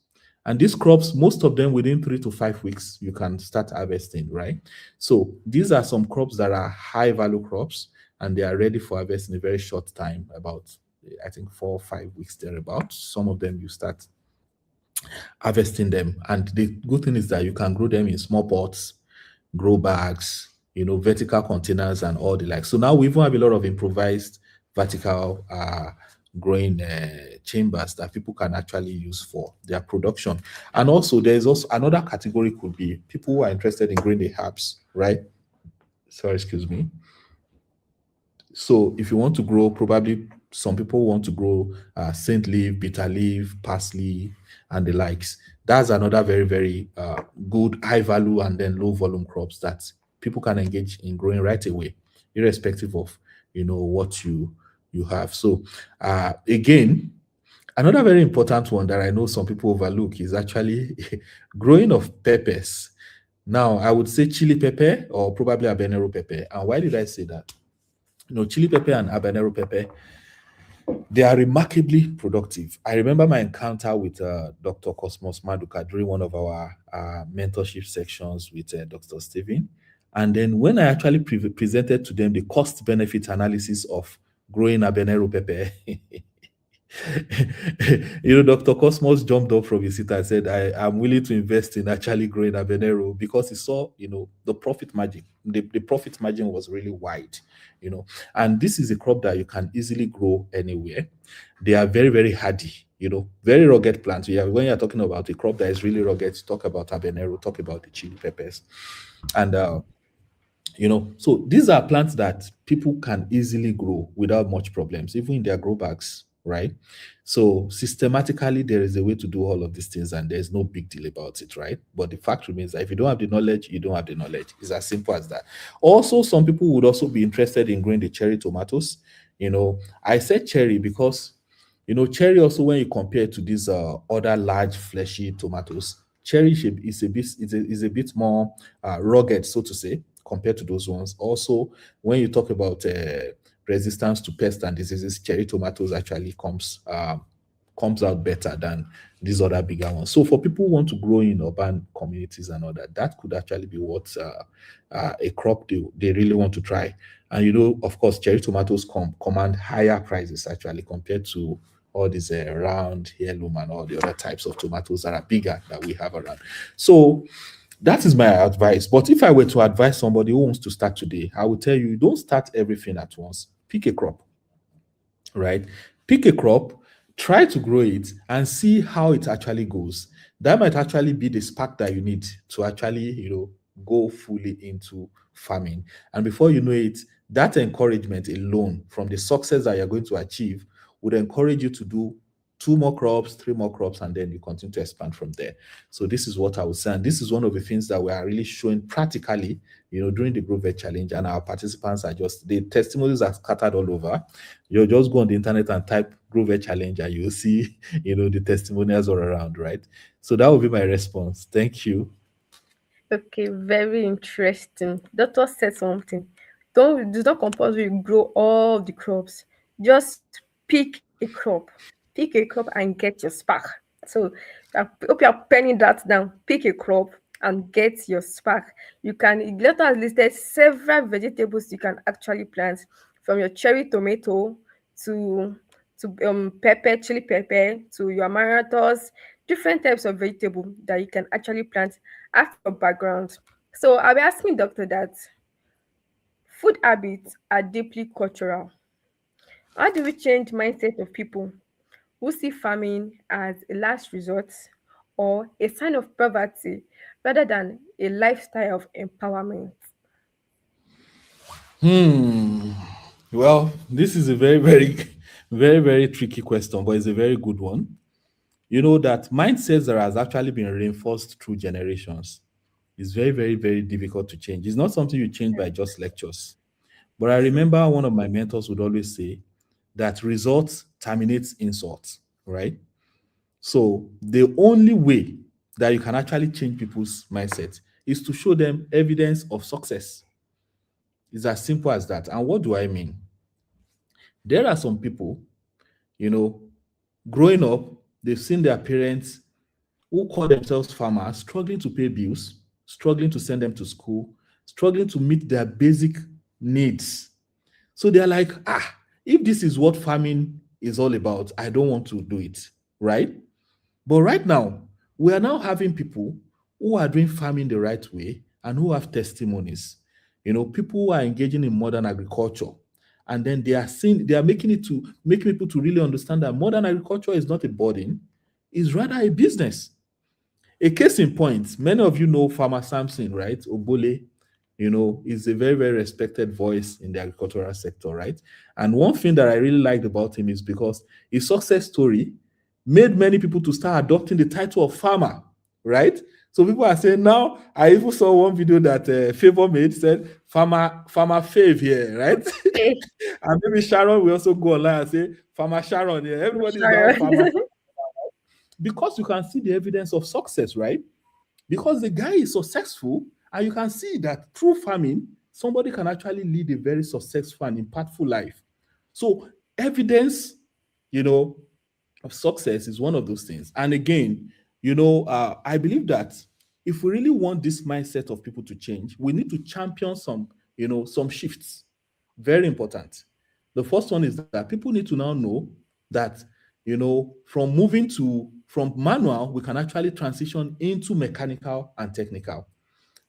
And these crops, most of them within 3 to 5 weeks, you can start harvesting, right? So these are some crops that are high value crops and they are ready for harvest in a very short time, about I think 4 or 5 weeks thereabout. Some of them you start harvesting them. And the good thing is that you can grow them in small pots, grow bags, vertical containers and all the like. So now we even have a lot of improvised vertical growing chambers that people can actually use for their production. And also there's also another category could be people who are interested in growing the herbs, right? Sorry, excuse me. So if you want to grow, probably some people want to grow saint leaf, bitter leaf, parsley, and the likes. That's another very, very good high value and then low volume crops that people can engage in growing right away, irrespective of what you have. So again, another very important one that I know some people overlook is actually growing of peppers. Now, I would say chili pepper or probably habanero pepper. And why did I say that? Chili pepper and habanero pepper, they are remarkably productive. I remember my encounter with Dr. Cosmos Maduka during one of our mentorship sections with Dr. Steven. And then when I actually presented to them the cost benefit analysis of growing habanero pepper, Dr. Cosmos jumped up from his seat and said, I'm willing to invest in actually growing habanero because he saw, the profit margin. The profit margin was really wide, and this is a crop that you can easily grow anywhere. They are very, very hardy, very rugged plants. When you're talking about a crop that is really rugged, talk about habanero, talk about the chili peppers. And so these are plants that people can easily grow without much problems, even in their grow bags, right? So systematically there is a way to do all of these things and there's no big deal about it, right? But the fact remains that if you don't have the knowledge, you don't have the knowledge. It's as simple as that. Also, some people would also be interested in growing the cherry tomatoes. I said cherry because cherry also, when you compare to these other large fleshy tomatoes, cherry shape is a bit more rugged, so to say, compared to those ones. Also, when you talk about resistance to pests and diseases, cherry tomatoes actually comes out better than these other bigger ones. So for people who want to grow in urban communities and all that, that could actually be what a crop they really want to try. And of course, cherry tomatoes command higher prices actually compared to all these round heirloom and all the other types of tomatoes that are bigger that we have around. So that is my advice. But if I were to advise somebody who wants to start today, I would tell you don't start everything at once. Pick a crop, right? Pick a crop, try to grow it, and see how it actually goes. That might actually be the spark that you need to actually, go fully into farming. And before you know it, that encouragement alone from the success that you're going to achieve would encourage you to do two more crops, three more crops, and then you continue to expand from there. So this is what I would say. And this is one of the things that we are really showing practically, during the Grow Vet Challenge. And our participants are the testimonies are scattered all over. You'll just go on the internet and type Grow Vet Challenge and you'll see, the testimonials all around, right? So that would be my response. Thank you. Okay, very interesting. Doctor said something. Don't do not compulsory grow all the crops. Just pick a crop. Pick a crop and get your spark. So I hope you are penning that down. Pick a crop and get your spark. You can let us listed several vegetables you can actually plant, from your cherry tomato to pepper, chili pepper, to your amaranthus, different types of vegetable that you can actually plant after your background. So I'll be asking doctor that food habits are deeply cultural. How do we change mindset of people who see farming as a last resort or a sign of poverty rather than a lifestyle of empowerment? Hmm. Well, this is a very, very, very, very tricky question, but it's a very good one. You know that mindsets that has actually been reinforced through generations is very, very, very difficult to change. It's not something you change by just lectures. But I remember one of my mentors would always say that results terminates insults, right? So the only way that you can actually change people's mindset is to show them evidence of success. It's as simple as that. And what do I mean? There are some people, you know, growing up, they've seen their parents who call themselves farmers struggling to pay bills, struggling to send them to school, struggling to meet their basic needs. So they're like, if this is what farming is all about, I don't want to do it, right? But right now, we are now having people who are doing farming the right way and who have testimonies. People who are engaging in modern agriculture. And then they are making it to make people to really understand that modern agriculture is not a burden, it's rather a business. A case in point, many of you know Farmer Samson, right? Obole, is a very, very respected voice in the agricultural sector, right? And one thing that I really liked about him is because his success story made many people to start adopting the title of farmer, right? So people are saying now, I even saw one video that Favor made said, farmer Fave here, right? Hey, And maybe Sharon will also go online and say, Farmer Sharon here. Everybody is now Sharon. farmer because you can see the evidence of success, right? Because the guy is successful, and you can see that through farming, somebody can actually lead a very successful and impactful life. So, evidence, you know, of success is one of those things. And again, I believe that if we really want this mindset of people to change, we need to champion some shifts. Very important. The first one is that people need to now know that, from manual, we can actually transition into mechanical and technical.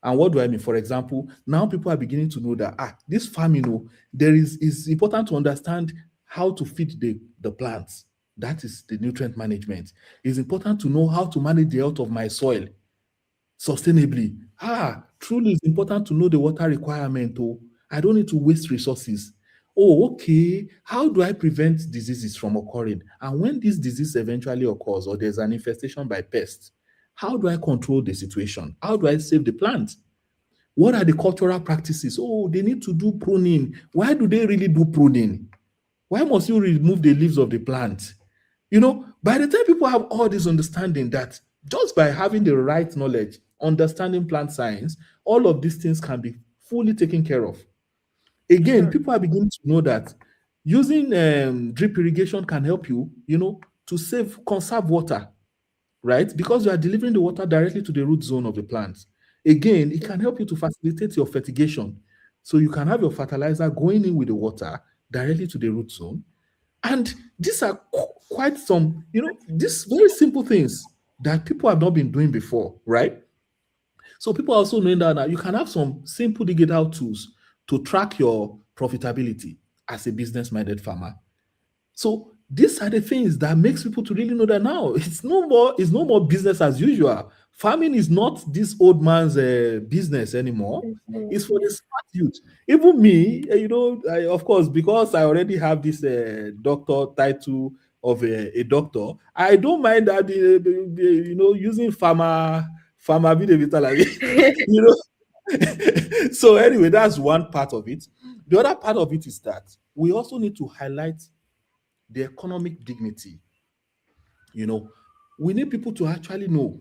And what do I mean? For example, now people are beginning to know that this farming, there is important to understand how to feed the plants. That is the nutrient management. It's important to know how to manage the health of my soil sustainably. Truly it's important to know the water requirement. Oh, I don't need to waste resources. Oh, okay. How do I prevent diseases from occurring? And when this disease eventually occurs or there's an infestation by pests, how do I control the situation? How do I save the plant? What are the cultural practices? Oh, they need to do pruning. Why do they really do pruning? Why must you remove the leaves of the plant? By the time people have all this understanding that just by having the right knowledge, understanding plant science, all of these things can be fully taken care of. Again, True. people are beginning to know that using drip irrigation can help you, to conserve water, right? Because you are delivering the water directly to the root zone of the plant. Again, it can help you to facilitate your fertigation. So you can have your fertilizer going in with the water directly to the root zone. And these are quite some, these very simple things that people have not been doing before, right? So people are also knowing that now you can have some simple digital tools to track your profitability as a business-minded farmer. So these are the things that makes people to really know that now it's no more business as usual. Farming is not this old man's business anymore. It's for the smart youth. Even me, of course, because I already have this doctor title of a doctor, I don't mind that using farmer Abidemi Talabi, you know. So anyway, that's one part of it. The other part of it is that we also need to highlight the economic dignity. You know, we need people to actually know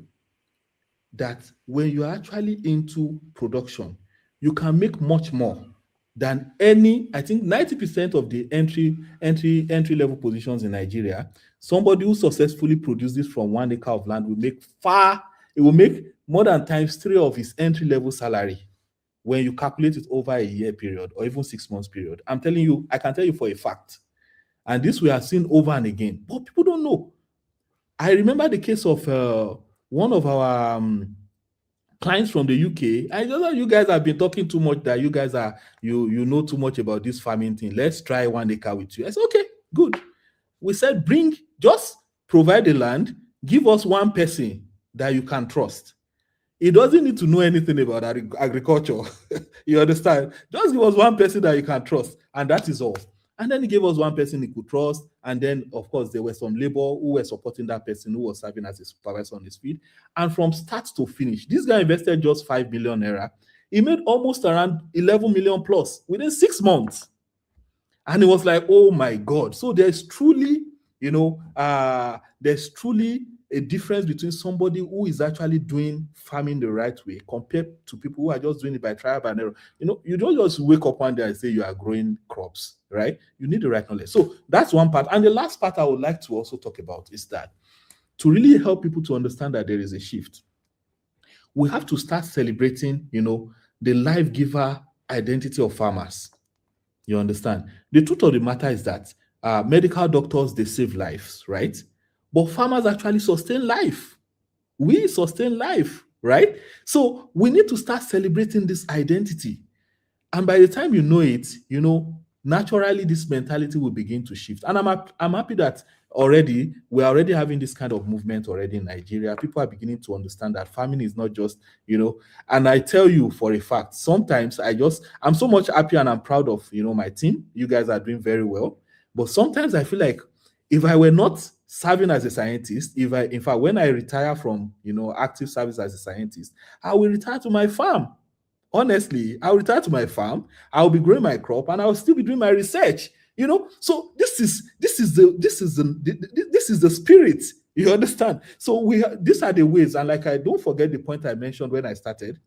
that when you're actually into production, you can make much more than any. I think 90% of the entry level positions in Nigeria, somebody who successfully produces from 1 acre of land will make it will make more than times three of his entry level salary when you calculate it over a year period or even 6 months period. I'm telling you, I can tell you for a fact. And this we have seen over and again, but people don't know. I remember the case of one of our clients from the UK. I know you guys have been talking too much that you guys are you know too much about this farming thing. Let's try 1 acre with you. I said, okay, good. We said, just provide the land, give us one person that you can trust. He doesn't need to know anything about agriculture. You understand? Just give us one person that you can trust, and that is all. And then he gave us one person he could trust. And then, of course, there were some labor who were supporting that person who was serving as a supervisor on his field. And from start to finish, this guy invested just 5 million naira. He made almost around 11 million plus within 6 months. And it was like, oh my God. So there's truly, there's truly a difference between somebody who is actually doing farming the right way compared to people who are just doing it by trial and error. You don't just wake up one day and say you are growing crops, right? You need the right knowledge. So that's one part. And the last part I would like to also talk about is that to really help people to understand that there is a shift, we have to start celebrating, the life giver identity of farmers. You understand? The truth of the matter is that medical doctors, they save lives, right? But farmers actually sustain life. We sustain life, right? So we need to start celebrating this identity. And by the time you know it, naturally this mentality will begin to shift. And I'm happy that already we're already having this kind of movement already in Nigeria. People are beginning to understand that farming is not just, and I tell you for a fact, sometimes I'm so much happy and I'm proud of, my team. You guys are doing very well. But sometimes I feel like if I were not serving as a scientist, in fact, when I retire from, active service as a scientist, I will retire to my farm. Honestly, I'll retire to my farm, I'll be growing my crop, and I'll still be doing my research. So this is the spirit. You understand? So these are the ways, and like I don't forget the point I mentioned when I started.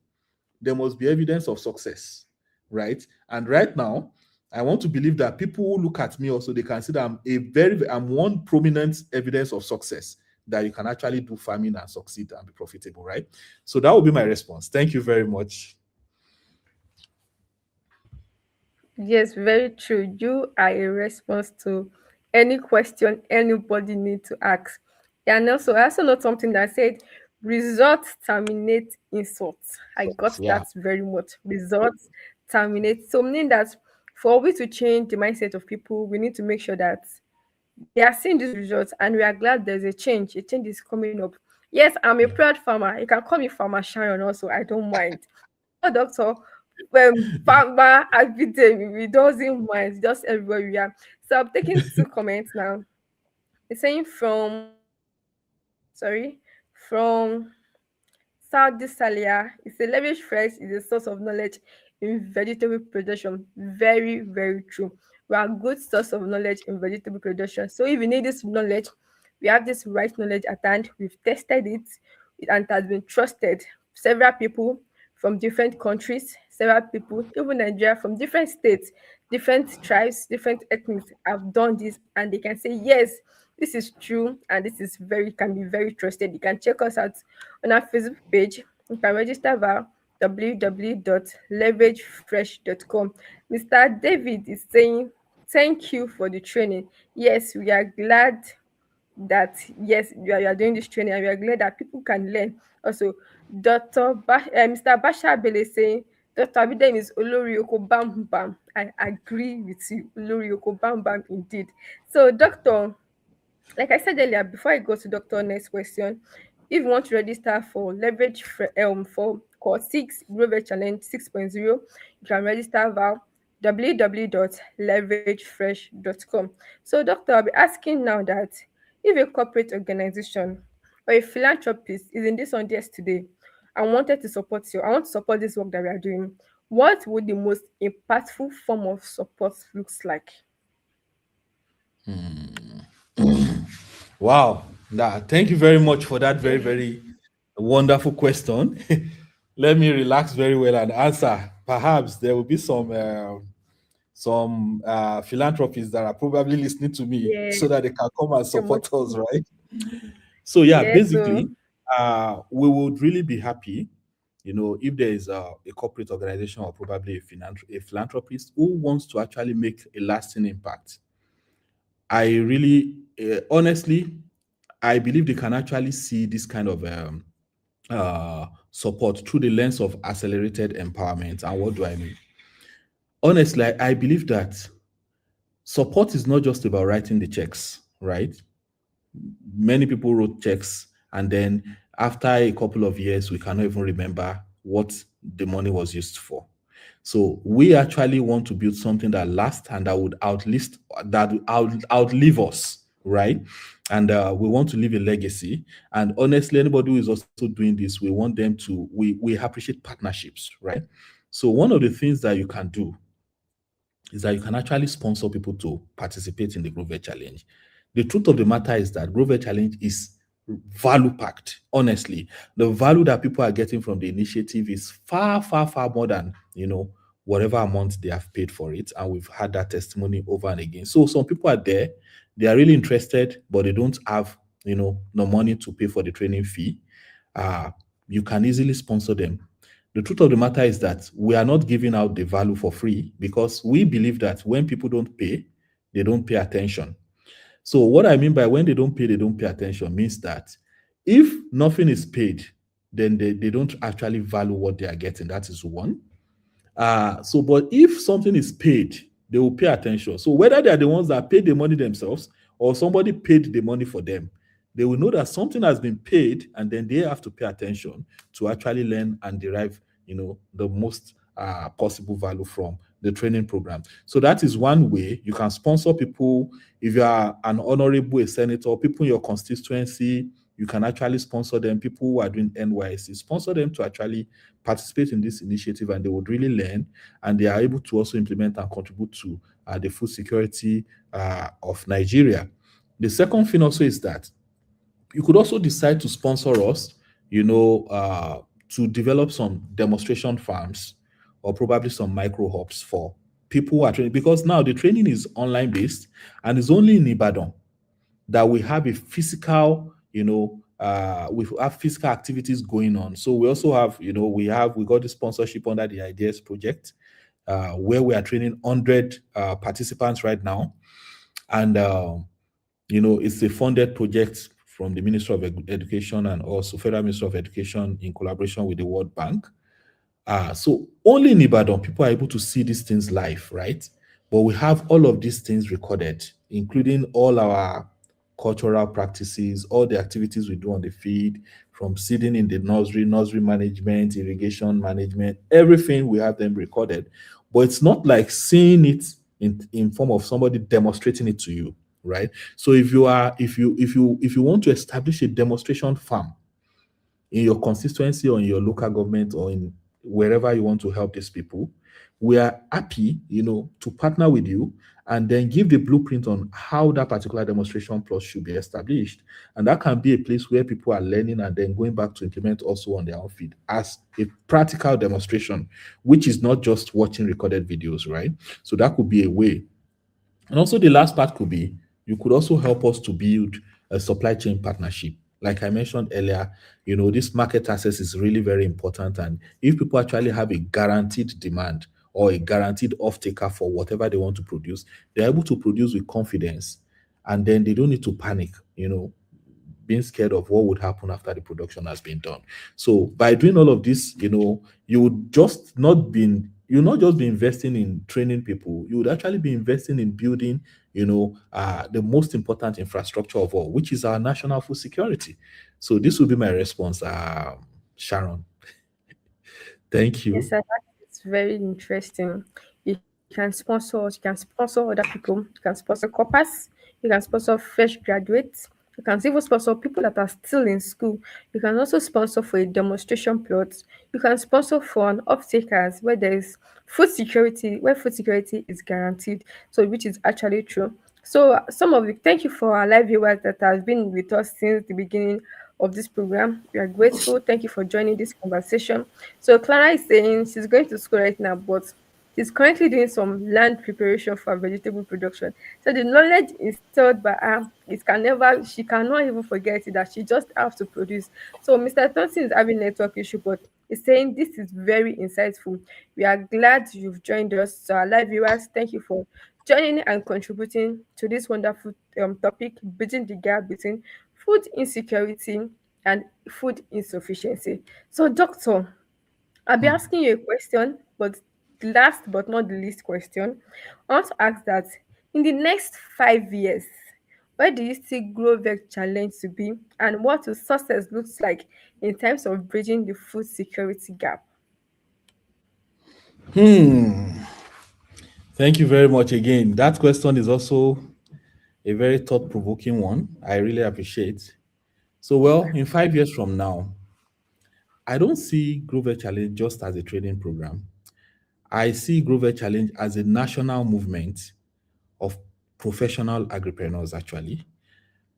There must be evidence of success, right? And right now, I want to believe that people who look at me also, they consider I'm one prominent evidence of success, that you can actually do farming and succeed and be profitable, right? So that will be my response. Thank you very much. Yes, very true. You are a response to any question anybody need to ask. And also, I also know something that said, results terminate insults. I got Yeah. that very much. Results terminate. So meaning that for we to change the mindset of people, we need to make sure that they are seeing these results and we are glad there's a change. A change is coming up. Yes, I'm a proud farmer. You can call me Farmer Sharon also. I don't mind. Doctor, farmer Abidemi, we doesn't mind, just everywhere we are. So I'm taking two comments now. It's saying from Saudi Salia, it's a leverage fresh is a source of knowledge in vegetable production. Very, very true. We are good source of knowledge in vegetable production. So if you need this knowledge, we have this right knowledge at hand. We've tested it and it has been trusted. Several people from different countries, several people, even Nigeria, from different states, different tribes, different ethnics have done this and they can say, yes, this is true and this is very can be very trusted. You can check us out on our Facebook page. You can register via www.leveragefresh.com. Mr. David is saying, thank you for the training. Yes, we are glad that yes you are doing this training and we are glad that people can learn also. Mr. Basha Bele saying Dr. Abidem is Olorioko Bam Bam. I agree with you, Olorioko Bam Bam indeed. So doctor, like I said earlier, before I go to doctor next question, if you want to register for for course 6 Global Challenge 6.0, you can register via www.leveragefresh.com. So doctor, I'll be asking now that if a corporate organization or a philanthropist is in this audience today and wanted to support you, I want to support this work that we are doing, what would the most impactful form of support looks like? Wow. Thank you very much for that very, very wonderful question. Let me relax very well and answer. Perhaps there will be some philanthropists that are probably listening to me Yeah, so that they can come and so much. support us, right? So yeah, Yeah, so basically, we would really be happy, if there is a corporate organization or probably a philanthropist who wants to actually make a lasting impact. I really, honestly, I believe they can actually see this kind of support through the lens of accelerated empowerment. And what do I mean? Honestly, I believe that support is not just about writing the checks, right? Many people wrote checks and then After a couple of years, we cannot even remember what the money was used for. So we actually want to build something that lasts and that would outlive us, right? And we want to leave a legacy. And honestly, anybody who is also doing this, we want them to we appreciate partnerships, right? So one of the things that you can do is that you can actually sponsor people to participate in the Grover Challenge. The truth of the matter is that Grover Challenge is value packed. Honestly, the value that people are getting from the initiative is far, far, far more than whatever amount they have paid for it. And we've had that testimony over and again. So some people are there, they are really interested, but they don't have no money to pay for the training fee. uh, you can easily sponsor them. The truth of the matter is that we are not giving out the value for free because we believe that when people don't pay, they don't pay attention. So what I mean by when they don't pay attention means that if nothing is paid, then they don't actually value what they are getting. That is one. But if something is paid, they will pay attention. So whether they are the ones that paid the money themselves or somebody paid the money for them, they will know that something has been paid, and then they have to pay attention to actually learn and derive, the most possible value from the training program. So that is one way you can sponsor people. If you are an honorable, a senator, people in your constituency, you can actually sponsor them. People who are doing NYC, sponsor them to actually participate in this initiative, and they would really learn, and they are able to also implement and contribute to the food security of Nigeria. The second thing also is that you could also decide to sponsor us, to develop some demonstration farms or probably some micro hubs for people who are training, because now the training is online based and it's only in Ibadan that we have a physical, we have physical activities going on. So we also have, we got the sponsorship under the Ideas Project, where we are training 100 participants right now. And, it's a funded project from the Ministry of Education and also Federal Ministry of Education in collaboration with the World Bank. So only in Ibadan, people are able to see these things live, right? But we have all of these things recorded, including all our cultural practices, all the activities we do on the field, from seeding in the nursery, nursery management, irrigation management, everything we have them recorded. But it's not like seeing it in form of somebody demonstrating it to you, right? So if you want to establish a demonstration farm in your constituency or in your local government or in wherever you want to help these people, we are happy, to partner with you and then give the blueprint on how that particular demonstration plus should be established. And that can be a place where people are learning and then going back to implement also on their own feed as a practical demonstration, which is not just watching recorded videos, right? So that could be a way. And also the last part could be you could also help us to build a supply chain partnership. Like I mentioned earlier, this market access is really very important. And if people actually have a guaranteed demand or a guaranteed off-taker for whatever they want to produce, they're able to produce with confidence. And then they don't need to panic, being scared of what would happen after the production has been done. So by doing all of this, you not just be investing in training people, you would actually be investing in building, the most important infrastructure of all, which is our national food security. So this will be my response, Sharon. Thank Yes, you. sir. It's very interesting. You can sponsor us, you can sponsor other people, you can sponsor corpers, you can sponsor fresh graduates, you can even sponsor people that are still in school. You can also sponsor for a demonstration plot. You can sponsor for an off-takers where there is food security, where food security is guaranteed. So which is actually true. So some of you, thank you for our live viewers that have been with us since the beginning of this program. We are grateful. Thank you for joining this conversation. So Clara is saying she's going to school right now, but she's currently doing some land preparation for vegetable production. So the knowledge instilled by her, she cannot even forget it, that she just have to produce. So Mr. Thompson is having network issue, but he's saying this is very insightful. We are glad you've joined us. So our live viewers, thank you for joining and contributing to this wonderful topic, bridging the gap between food insecurity and food insufficiency. So, doctor, I'll be Hmm. asking you a question, but last but not the least question, I want to ask that in the next 5 years, Where do you see Grovex challenge to be, and what will success looks like in terms of bridging the food security gap? Hmm. Thank you very much again. That question is also a very thought provoking one. I really appreciate. So, well, in 5 years from now, I don't see Grover Challenge just as a training program. I see Grover Challenge as a national movement of professional agripreneurs, actually.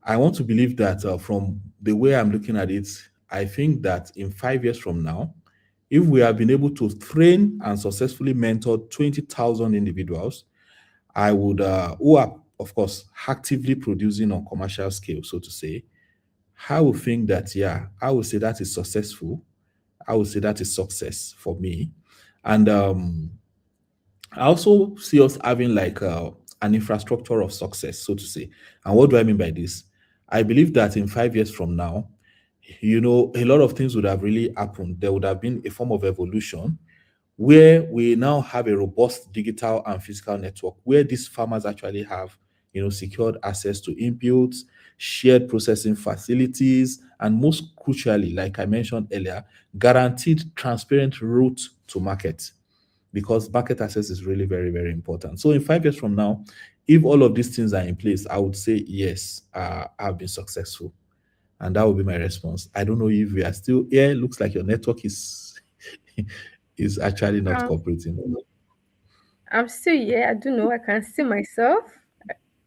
I want to believe that from the way I'm looking at it, I think that in 5 years from now, if we have been able to train and successfully mentor 20,000 individuals, I would, who are, of course, actively producing on commercial scale, so to say, I would think that, yeah, I would say that is successful. I would say that is success for me. And I also see us having like an infrastructure of success, so to say. And what do I mean by this? I believe that in 5 years from now, a lot of things would have really happened. There would have been a form of evolution where we now have a robust digital and physical network where these farmers actually have secured access to inputs, shared processing facilities, and most crucially, like I mentioned earlier, guaranteed transparent route to market, because market access is really very, very important. So in 5 years from now, if all of these things are in place, I would say yes, I've been successful. And that would be my response. I don't know if we are still here. Looks like your network is is actually not Um, cooperating. I'm still here. I don't know. I can see myself.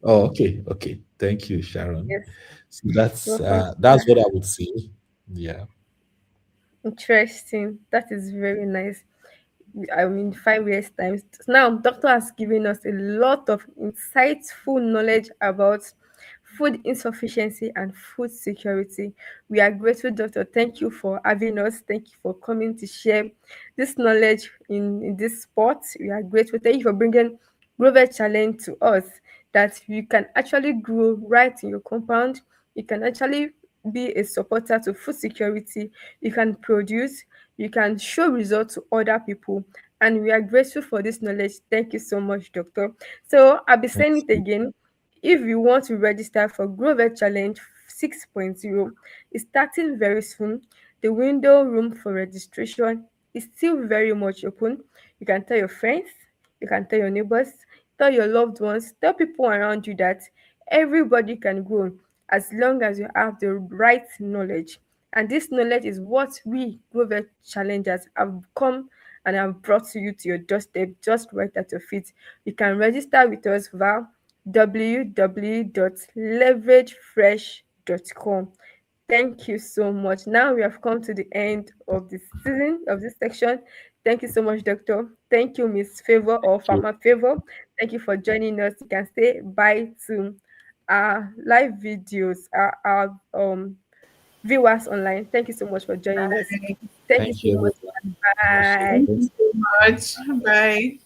Oh, okay, okay. Thank you, Sharon. Yes. So that's Welcome. that's what I would say. Yeah. Interesting. That is very nice. I mean, 5 years times. Now, doctor has given us a lot of insightful knowledge about food insufficiency and food security. We are grateful, doctor. Thank you for having us. Thank you for coming to share this knowledge in this sport. We are grateful. Thank you for bringing Grover Challenge to us, that you can actually grow right in your compound. You can actually be a supporter to food security. You can produce, you can show results to other people. And we are grateful for this knowledge. Thank you so much, doctor. So I'll be Thank saying it you. again. If you want to register for Grover Challenge 6.0, it's starting very soon. The window room for registration is still very much open. You can tell your friends, you can tell your neighbors, tell your loved ones, tell people around you that everybody can grow as long as you have the right knowledge. And this knowledge is what we Grover Challengers have come and have brought to you to your doorstep, just right at your feet. You can register with us via www.leveragefresh.com. Thank you so much. Now we have come to the end of this season, of this section. Thank you so much, Doctor. Thank you, Miss Favor or Thank you. Farmer Favor. Thank you for joining us. You can say bye to our live videos, our viewers online. Thank you so much for joining us. Thank you Thank so you, much. everyone. Bye. Thank you so much. Bye.